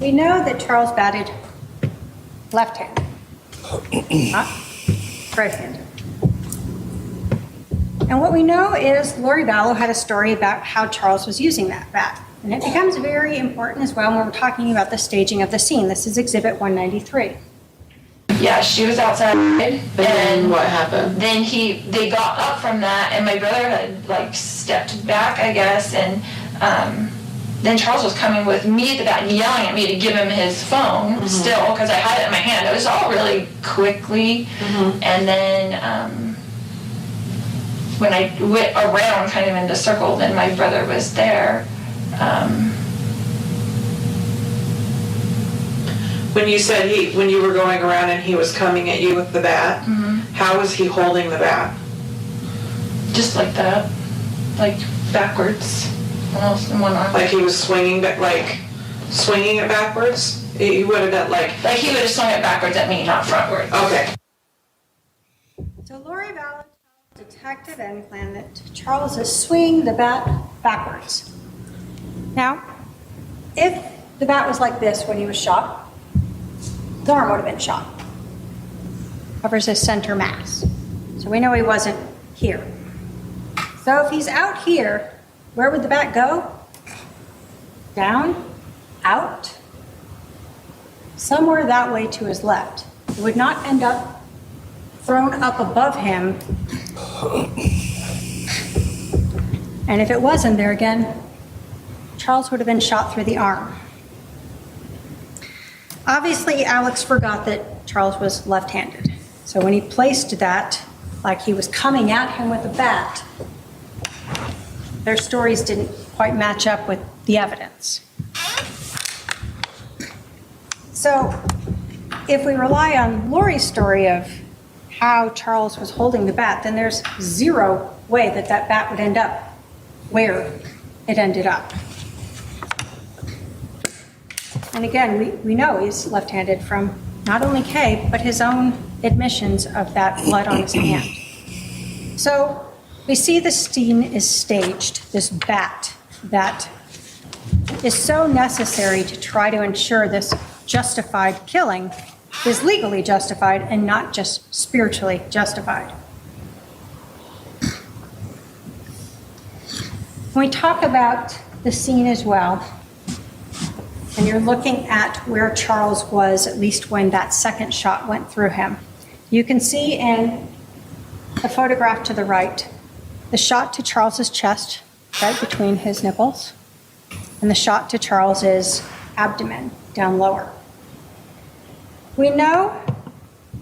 we know that Charles batted left-handed, not right-handed. And what we know is Lori Vallow had a story about how Charles was using that bat. And it becomes very important as well when we're talking about the staging of the scene. This is Exhibit 193. Yeah, she was outside. And then what happened? Then they got up from that, and my brother had like stepped back, I guess, and then Charles was coming with me at the bat and yelling at me to give him his phone still, because I had it in my hand. It was all really quickly. And then when I went around kind of in the circle, then my brother was there. When you said when you were going around and he was coming at you with the bat, how was he holding the bat? Just like that, like backwards, almost in one arm. Like he was swinging it backwards? He would have done like he would have swung it backwards at me, not frontwards. Okay. So Lori Vallow tells Detective Enclan that Charles is swinging the bat backwards. Now, if the bat was like this when he was shot, the arm would have been shot. Covers his center mass. So we know he wasn't here. So if he's out here, where would the bat go? Down? Out? Somewhere that way to his left. It would not end up thrown up above him. And if it wasn't there again, Charles would have been shot through the arm. Obviously, Alex forgot that Charles was left-handed. So when he placed that, like he was coming at him with a bat, their stories didn't quite match up with the evidence. So if we rely on Lori's story of how Charles was holding the bat, then there's zero way that that bat would end up where it ended up. And again, we know he's left-handed from not only Kay, but his own admissions of that blood on his hand. So we see the scene is staged, this bat that is so necessary to try to ensure this justified killing is legally justified and not just spiritually justified. When we talk about the scene as well, and you're looking at where Charles was, at least when that second shot went through him, you can see in the photograph to the right, the shot to Charles's chest, right between his nipples, and the shot to Charles's abdomen, down lower. We know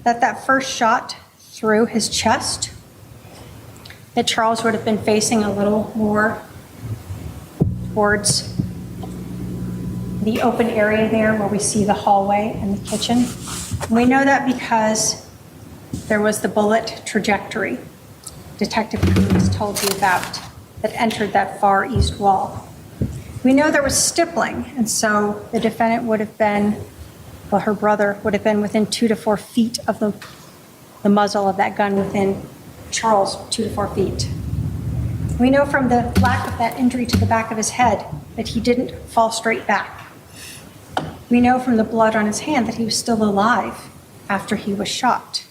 that that first shot through his chest, that Charles would have been facing a little more towards the open area there where we see the hallway and the kitchen. We know that because there was the bullet trajectory Detective Cruz told you about that entered that far east wall. We know there was stippling, and so the defendant would have been, well, her brother would have been within 2 to 4 feet of the muzzle of that gun, within Charles 2 to 4 feet. We know from the lack of that injury to the back of his head that he didn't fall straight back. We know from the blood on his hand that he was still alive after he was shot.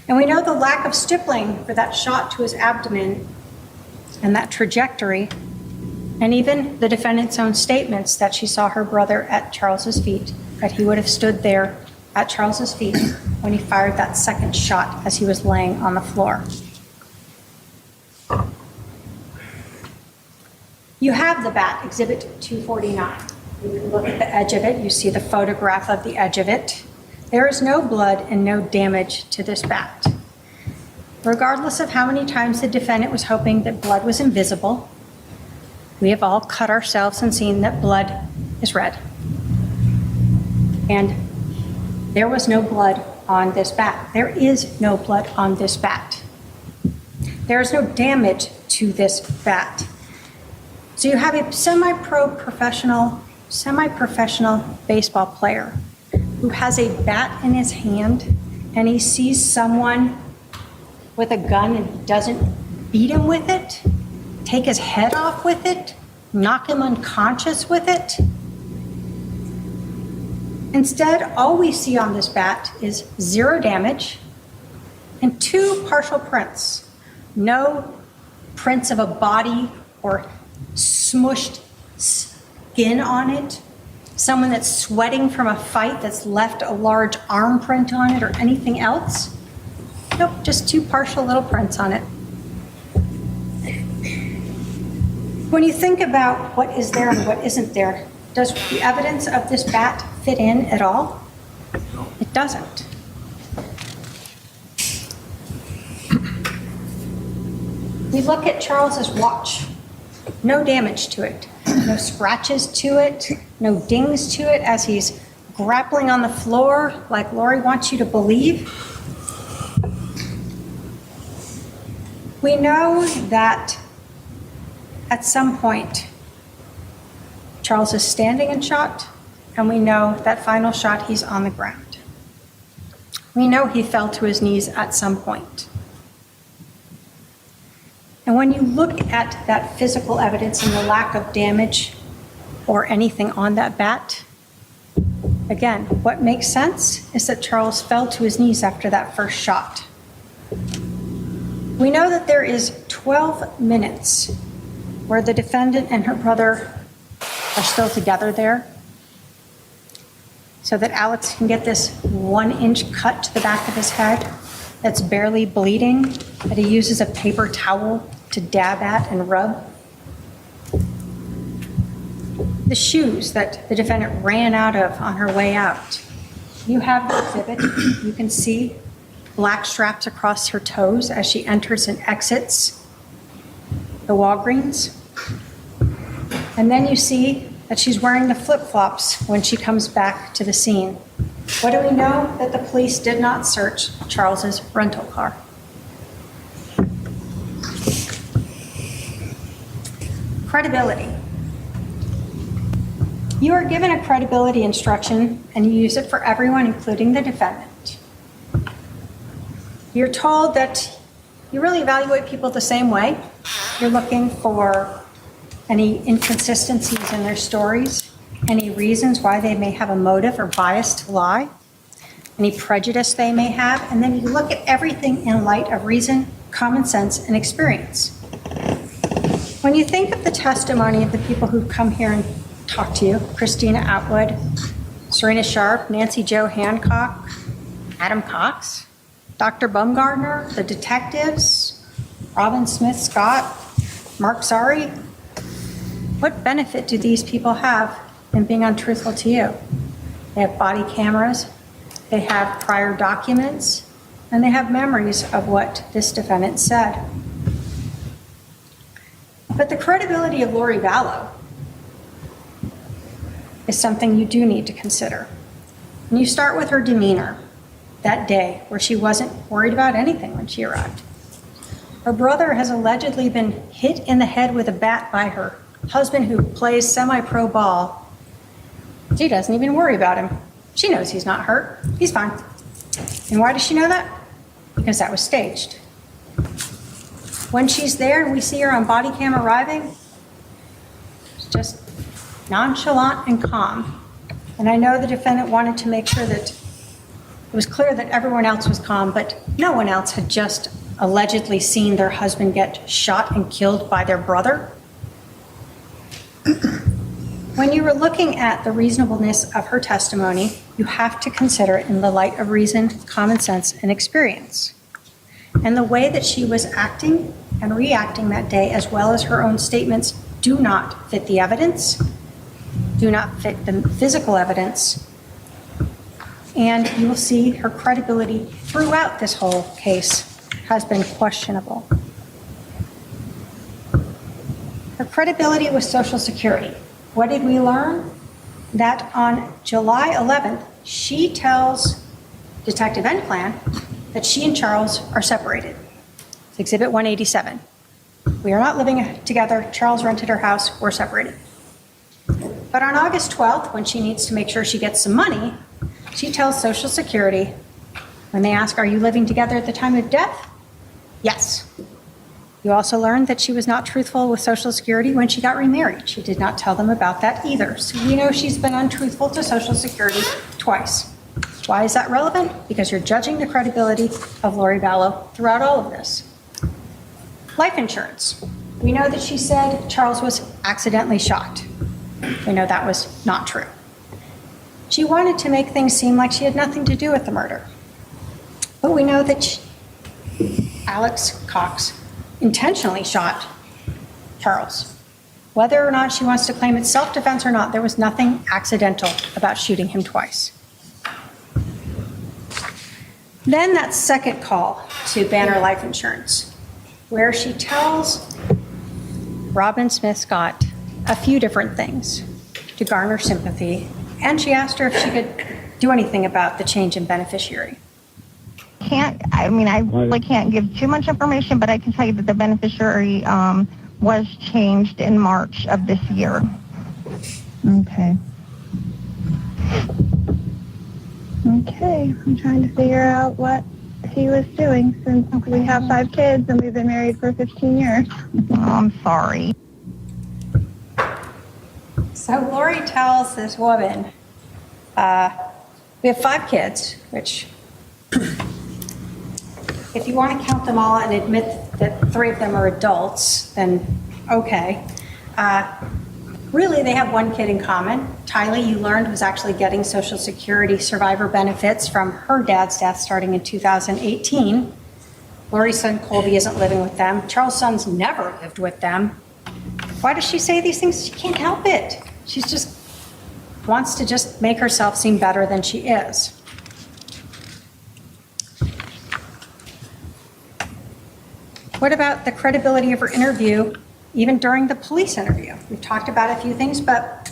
And we know the lack of stippling for that shot to his abdomen and that trajectory, and even the defendant's own statements that she saw her brother at Charles's feet, that he would have stood there at Charles's feet when he fired that second shot as he was laying on the floor. You have the bat, Exhibit 249. You can look at the edge of it. You see the photograph of the edge of it. There is no blood and no damage to this bat. Regardless of how many times the defendant was hoping that blood was invisible, we have all cut ourselves and seen that blood is red. And there was no blood on this bat. There is no blood on this bat. There is no damage to this bat. So you have a semi-professional baseball player who has a bat in his hand, and he sees someone with a gun and he doesn't beat him with it, take his head off with it, knock him unconscious with it. Instead, all we see on this bat is 0 damage and 2 partial prints. No prints of a body or smushed skin on it. Someone that's sweating from a fight that's left a large arm print on it or anything else? Nope, just two partial little prints on it. When you think about what is there and what isn't there, does the evidence of this bat fit in at all? It doesn't. We look at Charles's watch. No damage to it. No scratches to it. No dings to it as he's grappling on the floor like Lori wants you to believe. We know that at some point Charles is standing and shot, and we know that final shot he's on the ground. We know he fell to his knees at some point. And when you look at that physical evidence and the lack of damage or anything on that bat, again, what makes sense is that Charles fell to his knees after that first shot. We know that there is 12 minutes where the defendant and her brother are still together there, so that Alex can get this 1-inch cut to the back of his head that's barely bleeding, that he uses a paper towel to dab at and rub. The shoes that the defendant ran out of on her way out. You have the exhibit. You can see black straps across her toes as she enters and exits the Walgreens. And then you see that she's wearing the flip-flops when she comes back to the scene. What do we know? That the police did not search Charles's rental car. Credibility. You are given a credibility instruction and you use it for everyone, including the defendant. You're told that you really evaluate people the same way. You're looking for any inconsistencies in their stories, any reasons why they may have a motive or bias to lie, any prejudice they may have, and then you look at everything in light of reason, common sense, and experience. When you think of the testimony of the people who've come here and talked to you, Christina Atwood, Serena Sharp, Nancy Jo Hancock, Adam Cox, Dr. Bumgardner, the detectives, Robin Smith Scott, Mark Zari, what benefit do these people have in being untruthful to you? They have body cameras, they have prior documents, and they have memories of what this defendant said. But the credibility of Lori Vallow is something you do need to consider. And you start with her demeanor that day, where she wasn't worried about anything when she arrived. Her brother has allegedly been hit in the head with a bat by her husband, who plays semi-pro ball. She doesn't even worry about him. She knows he's not hurt. He's fine. And why does she know that? Because that was staged. When she's there and we see her on body cam arriving, it's just nonchalant and calm. And I know the defendant wanted to make sure that it was clear that everyone else was calm, but no one else had just allegedly seen their husband get shot and killed by their brother. When you were looking at the reasonableness of her testimony, you have to consider it in the light of reason, common sense, and experience. And the way that she was acting and reacting that day, as well as her own statements, do not fit the evidence, do not fit the physical evidence, and you will see her credibility throughout this whole case has been questionable. Her credibility with Social Security. What did we learn? That on July 11th, she tells Detective Enclan that she and Charles are separated. It's Exhibit 187. We are not living together. Charles rented her house. We're separated. But on August 12th, when she needs to make sure she gets some money, she tells Social Security, when they ask, are you living together at the time of death? Yes. You also learned that she was not truthful with Social Security when she got remarried. She did not tell them about that either. So we know she's been untruthful to Social Security twice. Why is that relevant? Because you're judging the credibility of Lori Vallow throughout all of this. Life insurance. We know that she said Charles was accidentally shot. We know that was not true. She wanted to make things seem like she had nothing to do with the murder. But we know that Alex Cox intentionally shot Charles. Whether or not she wants to claim it's self-defense or not, there was nothing accidental about shooting him twice. Then that second call to Banner Life Insurance, where she tells Robin Smith Scott a few different things to garner sympathy, and she asked her if she could do anything about the change in beneficiary. I really can't give too much information, but I can tell you that the beneficiary was changed in March of this year. Okay. Okay, I'm trying to figure out what he was doing since we have 5 kids and we've been married for 15 years. Oh, I'm sorry. So Lori tells this woman, we have 5 kids, which if you want to count them all and admit that 3 of them are adults, then okay. Really, they have 1 kid in common. Tylee, you learned, was actually getting Social Security survivor benefits from her dad's death starting in 2018. Lori's son, Colby, isn't living with them. Charles' son's never lived with them. Why does she say these things? She can't help it. She just wants to just make herself seem better than she is. What about the credibility of her interview, even during the police interview? We've talked about a few things, but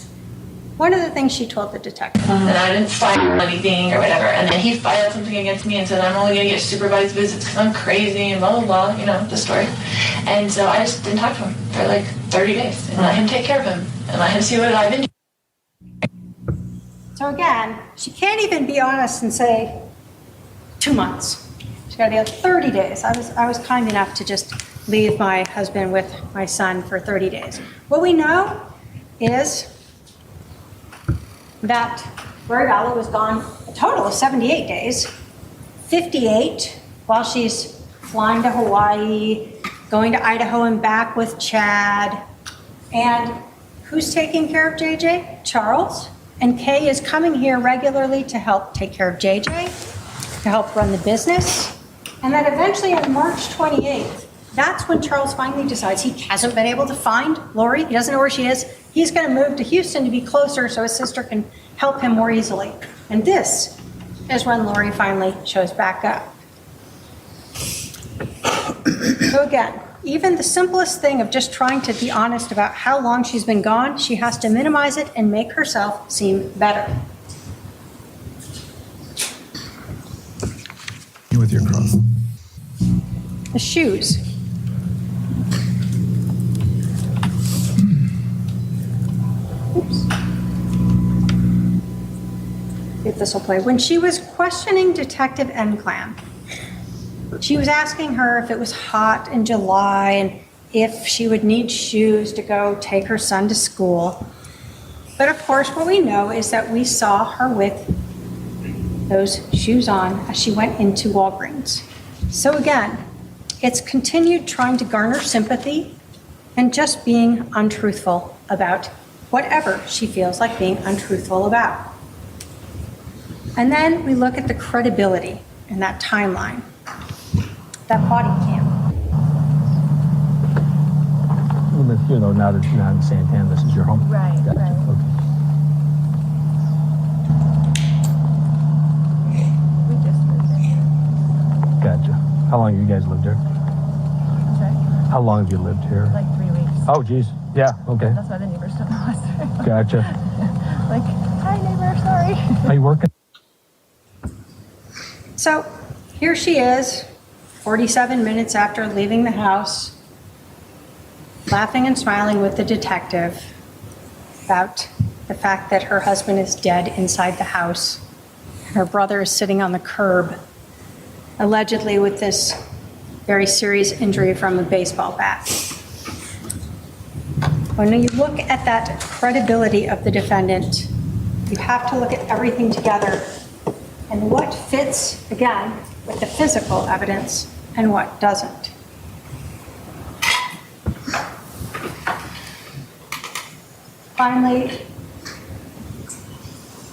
one of the things she told the detective. That I didn't file anything or whatever. And then he filed something against me and said, I'm only going to get supervised visits because I'm crazy and blah, blah, blah, the story. And so I just didn't talk to him for like 30 days and let him take care of him and let him see what I've been doing. So again, she can't even be honest and say 2 months. She's got to be like 30 days. I was kind enough to just leave my husband with my son for 30 days. What we know is that Lori Vallow was gone a total of 78 days, 58 while she's flying to Hawaii, going to Idaho and back with Chad. And who's taking care of JJ? Charles. And Kay is coming here regularly to help take care of JJ, to help run the business. And then eventually on March 28th, that's when Charles finally decides he hasn't been able to find Lori. He doesn't know where she is. He's going to move to Houston to be closer so his sister can help him more easily. And this is when Lori finally shows back up. So again, even the simplest thing of just trying to be honest about how long she's been gone, she has to minimize it and make herself seem better. With your cross. The shoes. Oops. See if this will play. When she was questioning Detective Enclam, she was asking her if it was hot in July and if she would need shoes to go take her son to school. But of course, what we know is that we saw her with those shoes on as she went into Walgreens. So again, it's continued trying to garner sympathy and just being untruthful about whatever she feels like being untruthful about. And then we look at the credibility in that timeline, that body cam. You live here though, now that you're not in Santana, this is your home? Right, Gotcha. right. Okay. We just moved in here. Gotcha. How long have you guys lived here? Sorry? How long have you lived here? Like 3 weeks. Oh, geez. Yeah, okay. That's why the neighbors don't know us. Gotcha. Like, hi neighbor, sorry. Are you working? So here she is, 47 minutes after leaving the house, laughing and smiling with the detective about the fact that her husband is dead inside the house. Her brother is sitting on the curb, allegedly with this very serious injury from a baseball bat. When you look at that credibility of the defendant, you have to look at everything together and what fits, again, with the physical evidence and what doesn't. Finally,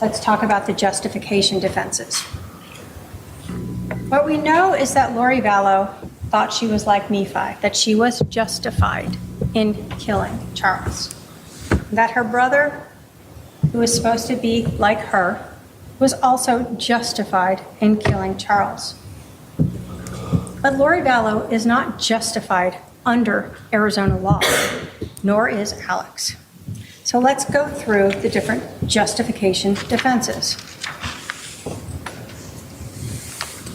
let's talk about the justification defenses. What we know is that Lori Vallow thought she was like Nephi, that she was justified in killing Charles. That her brother, who was supposed to be like her, was also justified in killing Charles. But Lori Vallow is not justified under Arizona law, nor is Alex. So let's go through the different justification defenses.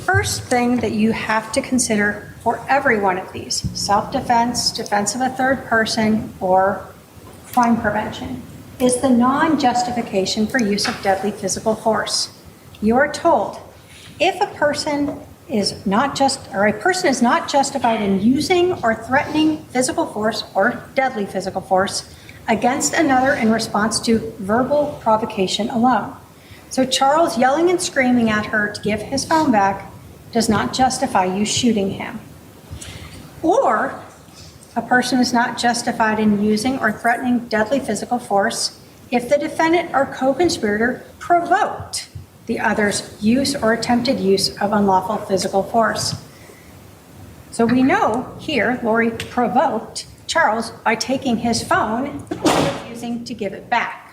First thing that you have to consider for every one of these, self-defense, defense of a third person, or crime prevention, is the non-justification for use of deadly physical force. You are told if a person is not justified in using or threatening physical force or deadly physical force against another in response to verbal provocation alone. So Charles yelling and screaming at her to give his phone back does not justify you shooting him. Or a person is not justified in using or threatening deadly physical force if the defendant or co-conspirator provoked the other's use or attempted use of unlawful physical force. So we know here Lori provoked Charles by taking his phone and refusing to give it back.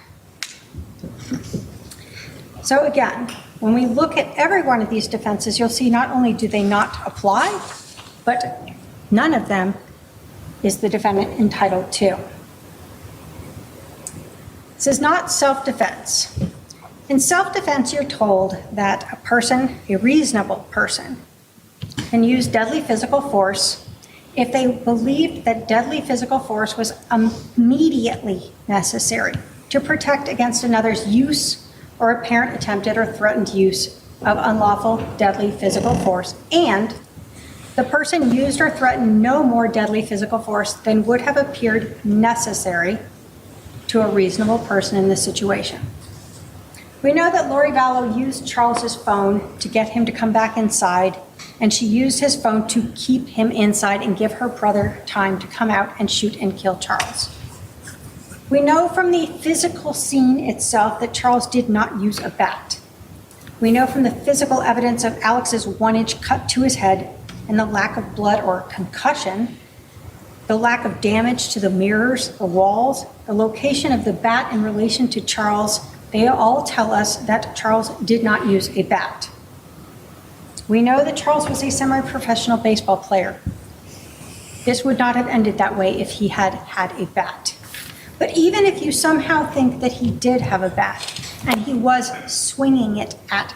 So again, when we look at every one of these defenses, you'll see not only do they not apply, but none of them is the defendant entitled to. This is not self-defense. In self-defense, you're told that a person, a reasonable person, can use deadly physical force if they believed that deadly physical force was immediately necessary to protect against another's use or apparent attempted or threatened use of unlawful deadly physical force, and the person used or threatened no more deadly physical force than would have appeared necessary to a reasonable person in this situation. We know that Lori Vallow used Charles's phone to get him to come back inside, and she used his phone to keep him inside and give her brother time to come out and shoot and kill Charles. We know from the physical scene itself that Charles did not use a bat. We know from the physical evidence of Alex's 1-inch cut to his head and the lack of blood or concussion, the lack of damage to the mirrors, the walls, the location of the bat in relation to Charles, they all tell us that Charles did not use a bat. We know that Charles was a semi-professional baseball player. This would not have ended that way if he had had a bat. But even if you somehow think that he did have a bat and he was swinging it at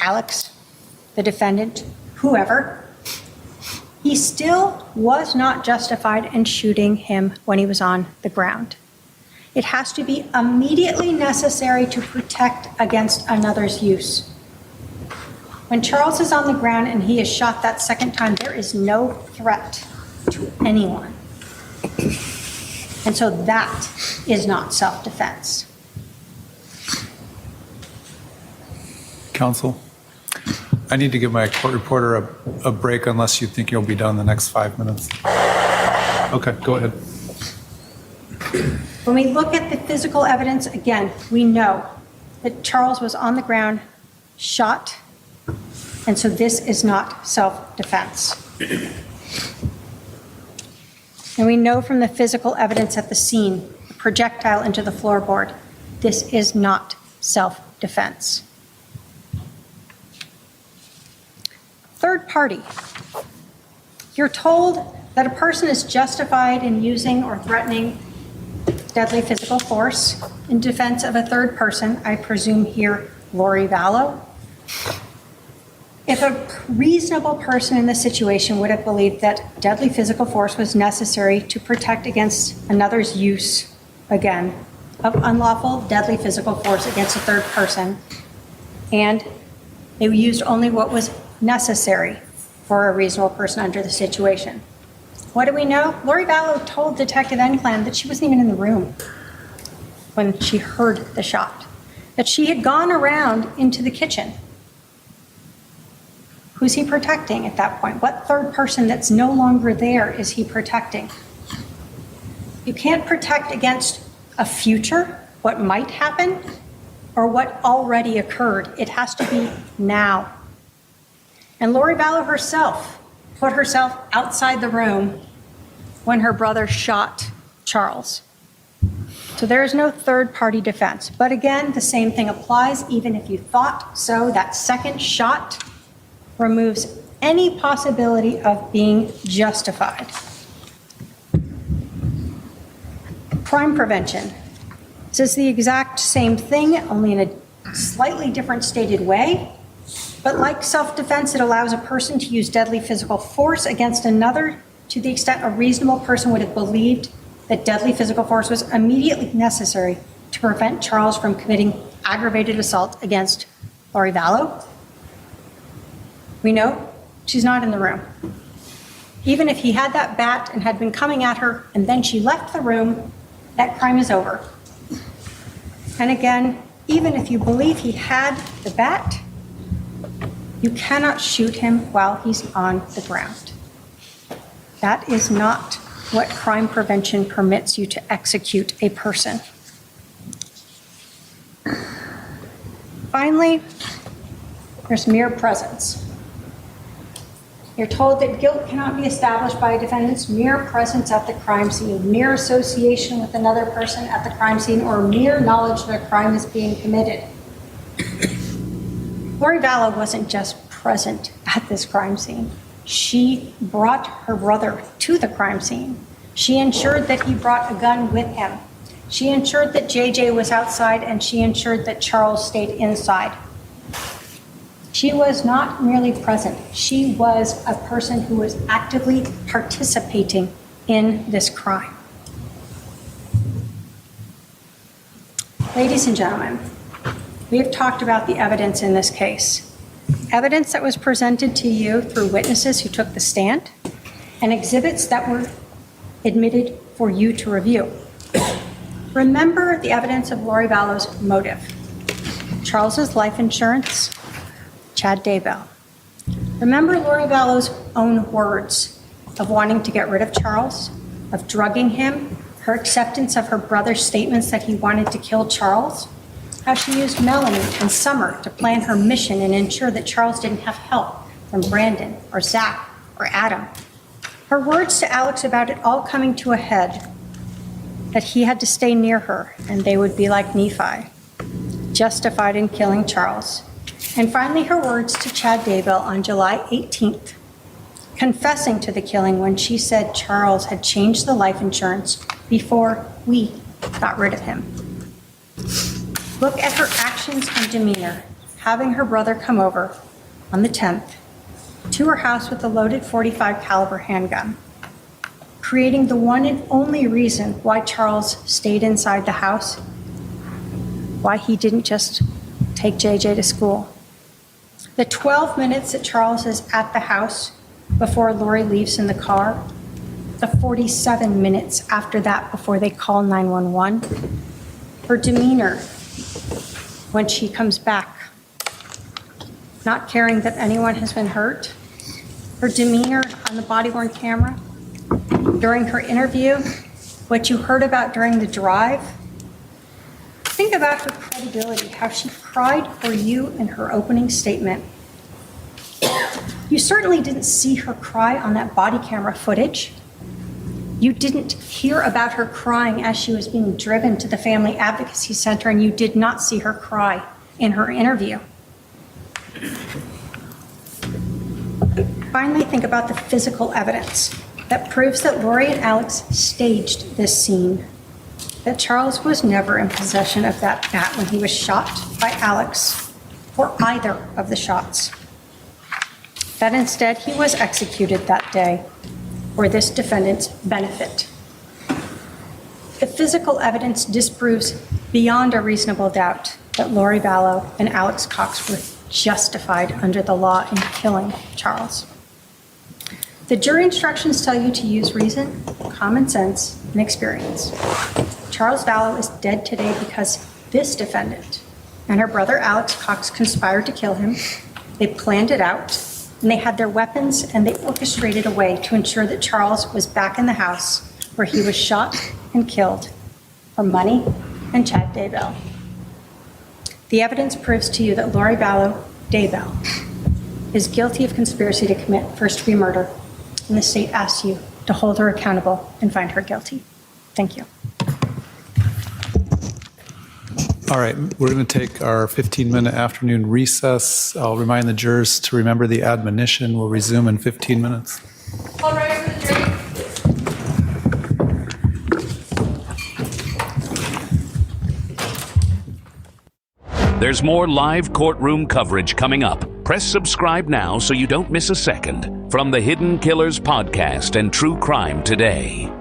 Alex, the defendant, whoever, he still was not justified in shooting him when he was on the ground. It has to be immediately necessary to protect against another's use. When Charles is on the ground and he is shot that second time, there is no threat to anyone. And so that is not self-defense. Counsel, I need to give my court reporter a break unless you think you'll be done in the next 5 minutes. Okay, go ahead. When we look at the physical evidence, again, we know that Charles was on the ground, shot, and so this is not self-defense. And we know from the physical evidence at the scene, the projectile into the floorboard, this is not self-defense. Third party. You're told that a person is justified in using or threatening deadly physical force in defense of a third person, I presume here Lori Vallow. If a reasonable person in this situation would have believed that deadly physical force was necessary to protect against another's use, again, of unlawful deadly physical force against a third person, and they used only what was necessary for a reasonable person under the situation. What do we know? Lori Vallow told Detective Enclan that she wasn't even in the room when she heard the shot, that she had gone around into the kitchen. Who's he protecting at that point? What third person that's no longer there is he protecting? You can't protect against a future, what might happen. or what already occurred. It has to be now. And Lori Vallow herself put herself outside the room when her brother shot Charles. So there is no third-party defense. But again, the same thing applies. Even if you thought so, that second shot removes any possibility of being justified. Crime prevention. This is the exact same thing, only in a slightly different stated way. But like self-defense, it allows a person to use deadly physical force against another to the extent a reasonable person would have believed that deadly physical force was immediately necessary to prevent Charles from committing aggravated assault against Lori Vallow. We know she's not in the room. Even if he had that bat and had been coming at her and then she left the room, that crime is over. And again, even if you believe he had the bat, you cannot shoot him while he's on the ground. That is not what crime prevention permits you to execute a person. Finally, there's mere presence. You're told that guilt cannot be established by a defendant's mere presence at the crime scene, mere association with another person at the crime scene, or mere knowledge that a crime is being committed. Lori Vallow wasn't just present at this crime scene. She brought her brother to the crime scene. She ensured that he brought a gun with him. She ensured that JJ was outside, and she ensured that Charles stayed inside. She was not merely present. She was a person who was actively participating in this crime. Ladies and gentlemen, we have talked about the evidence in this case. Evidence that was presented to you through witnesses who took the stand, and exhibits that were admitted for you to review. Remember the evidence of Lori Vallow's motive. Charles's life insurance, Chad Daybell. Remember Lori Vallow's own words of wanting to get rid of Charles, of drugging him, her acceptance of her brother's statements that he wanted to kill Charles, how she used Melanie and Summer to plan her mission and ensure that Charles didn't have help from Brandon or Zach or Adam. Her words to Alex about it all coming to a head, that he had to stay near her and they would be like Nephi, justified in killing Charles. And finally, her words to Chad Daybell on July 18th, confessing to the killing when she said Charles had changed the life insurance before we got rid of him. Look at her actions and demeanor, having her brother come over on the 10th to her house with a loaded .45 caliber handgun, creating the one and only reason why Charles stayed inside the house, why he didn't just take JJ to school. The 12 minutes that Charles is at the house before Lori leaves in the car, the 47 minutes after that before they call 911, her demeanor when she comes back, not caring that anyone has been hurt, her demeanor on the body-worn camera, during her interview, what you heard about during the drive. Think about her credibility, how she cried for you in her opening statement. You certainly didn't see her cry on that body camera footage. You didn't hear about her crying as she was being driven to the Family Advocacy Center, and you did not see her cry in her interview. Finally, think about the physical evidence that proves that Lori and Alex staged this scene, that Charles was never in possession of that bat when he was shot by Alex or either of the shots, that instead he was executed that day for this defendant's benefit. The physical evidence disproves beyond a reasonable doubt that Lori Vallow and Alex Cox were justified under the law in killing Charles. The jury instructions tell you to use reason, common sense, and experience. Charles Vallow is dead today because this defendant and her brother Alex Cox conspired to kill him. They planned it out, and they had their weapons, and they orchestrated a way to ensure that Charles was back in the house where he was shot and killed for money and Chad Daybell. The evidence proves to you that Lori Vallow Daybell is guilty of conspiracy to commit first-degree murder, and the state asks you to hold her accountable and find her guilty. Thank you. All right, we're going to take our 15-minute afternoon recess. I'll remind the jurors to remember the admonition. We'll resume in 15 minutes. All right for the drink. There's more live courtroom coverage coming up. Press subscribe now so you don't miss a second from the Hidden Killers podcast and True Crime Today.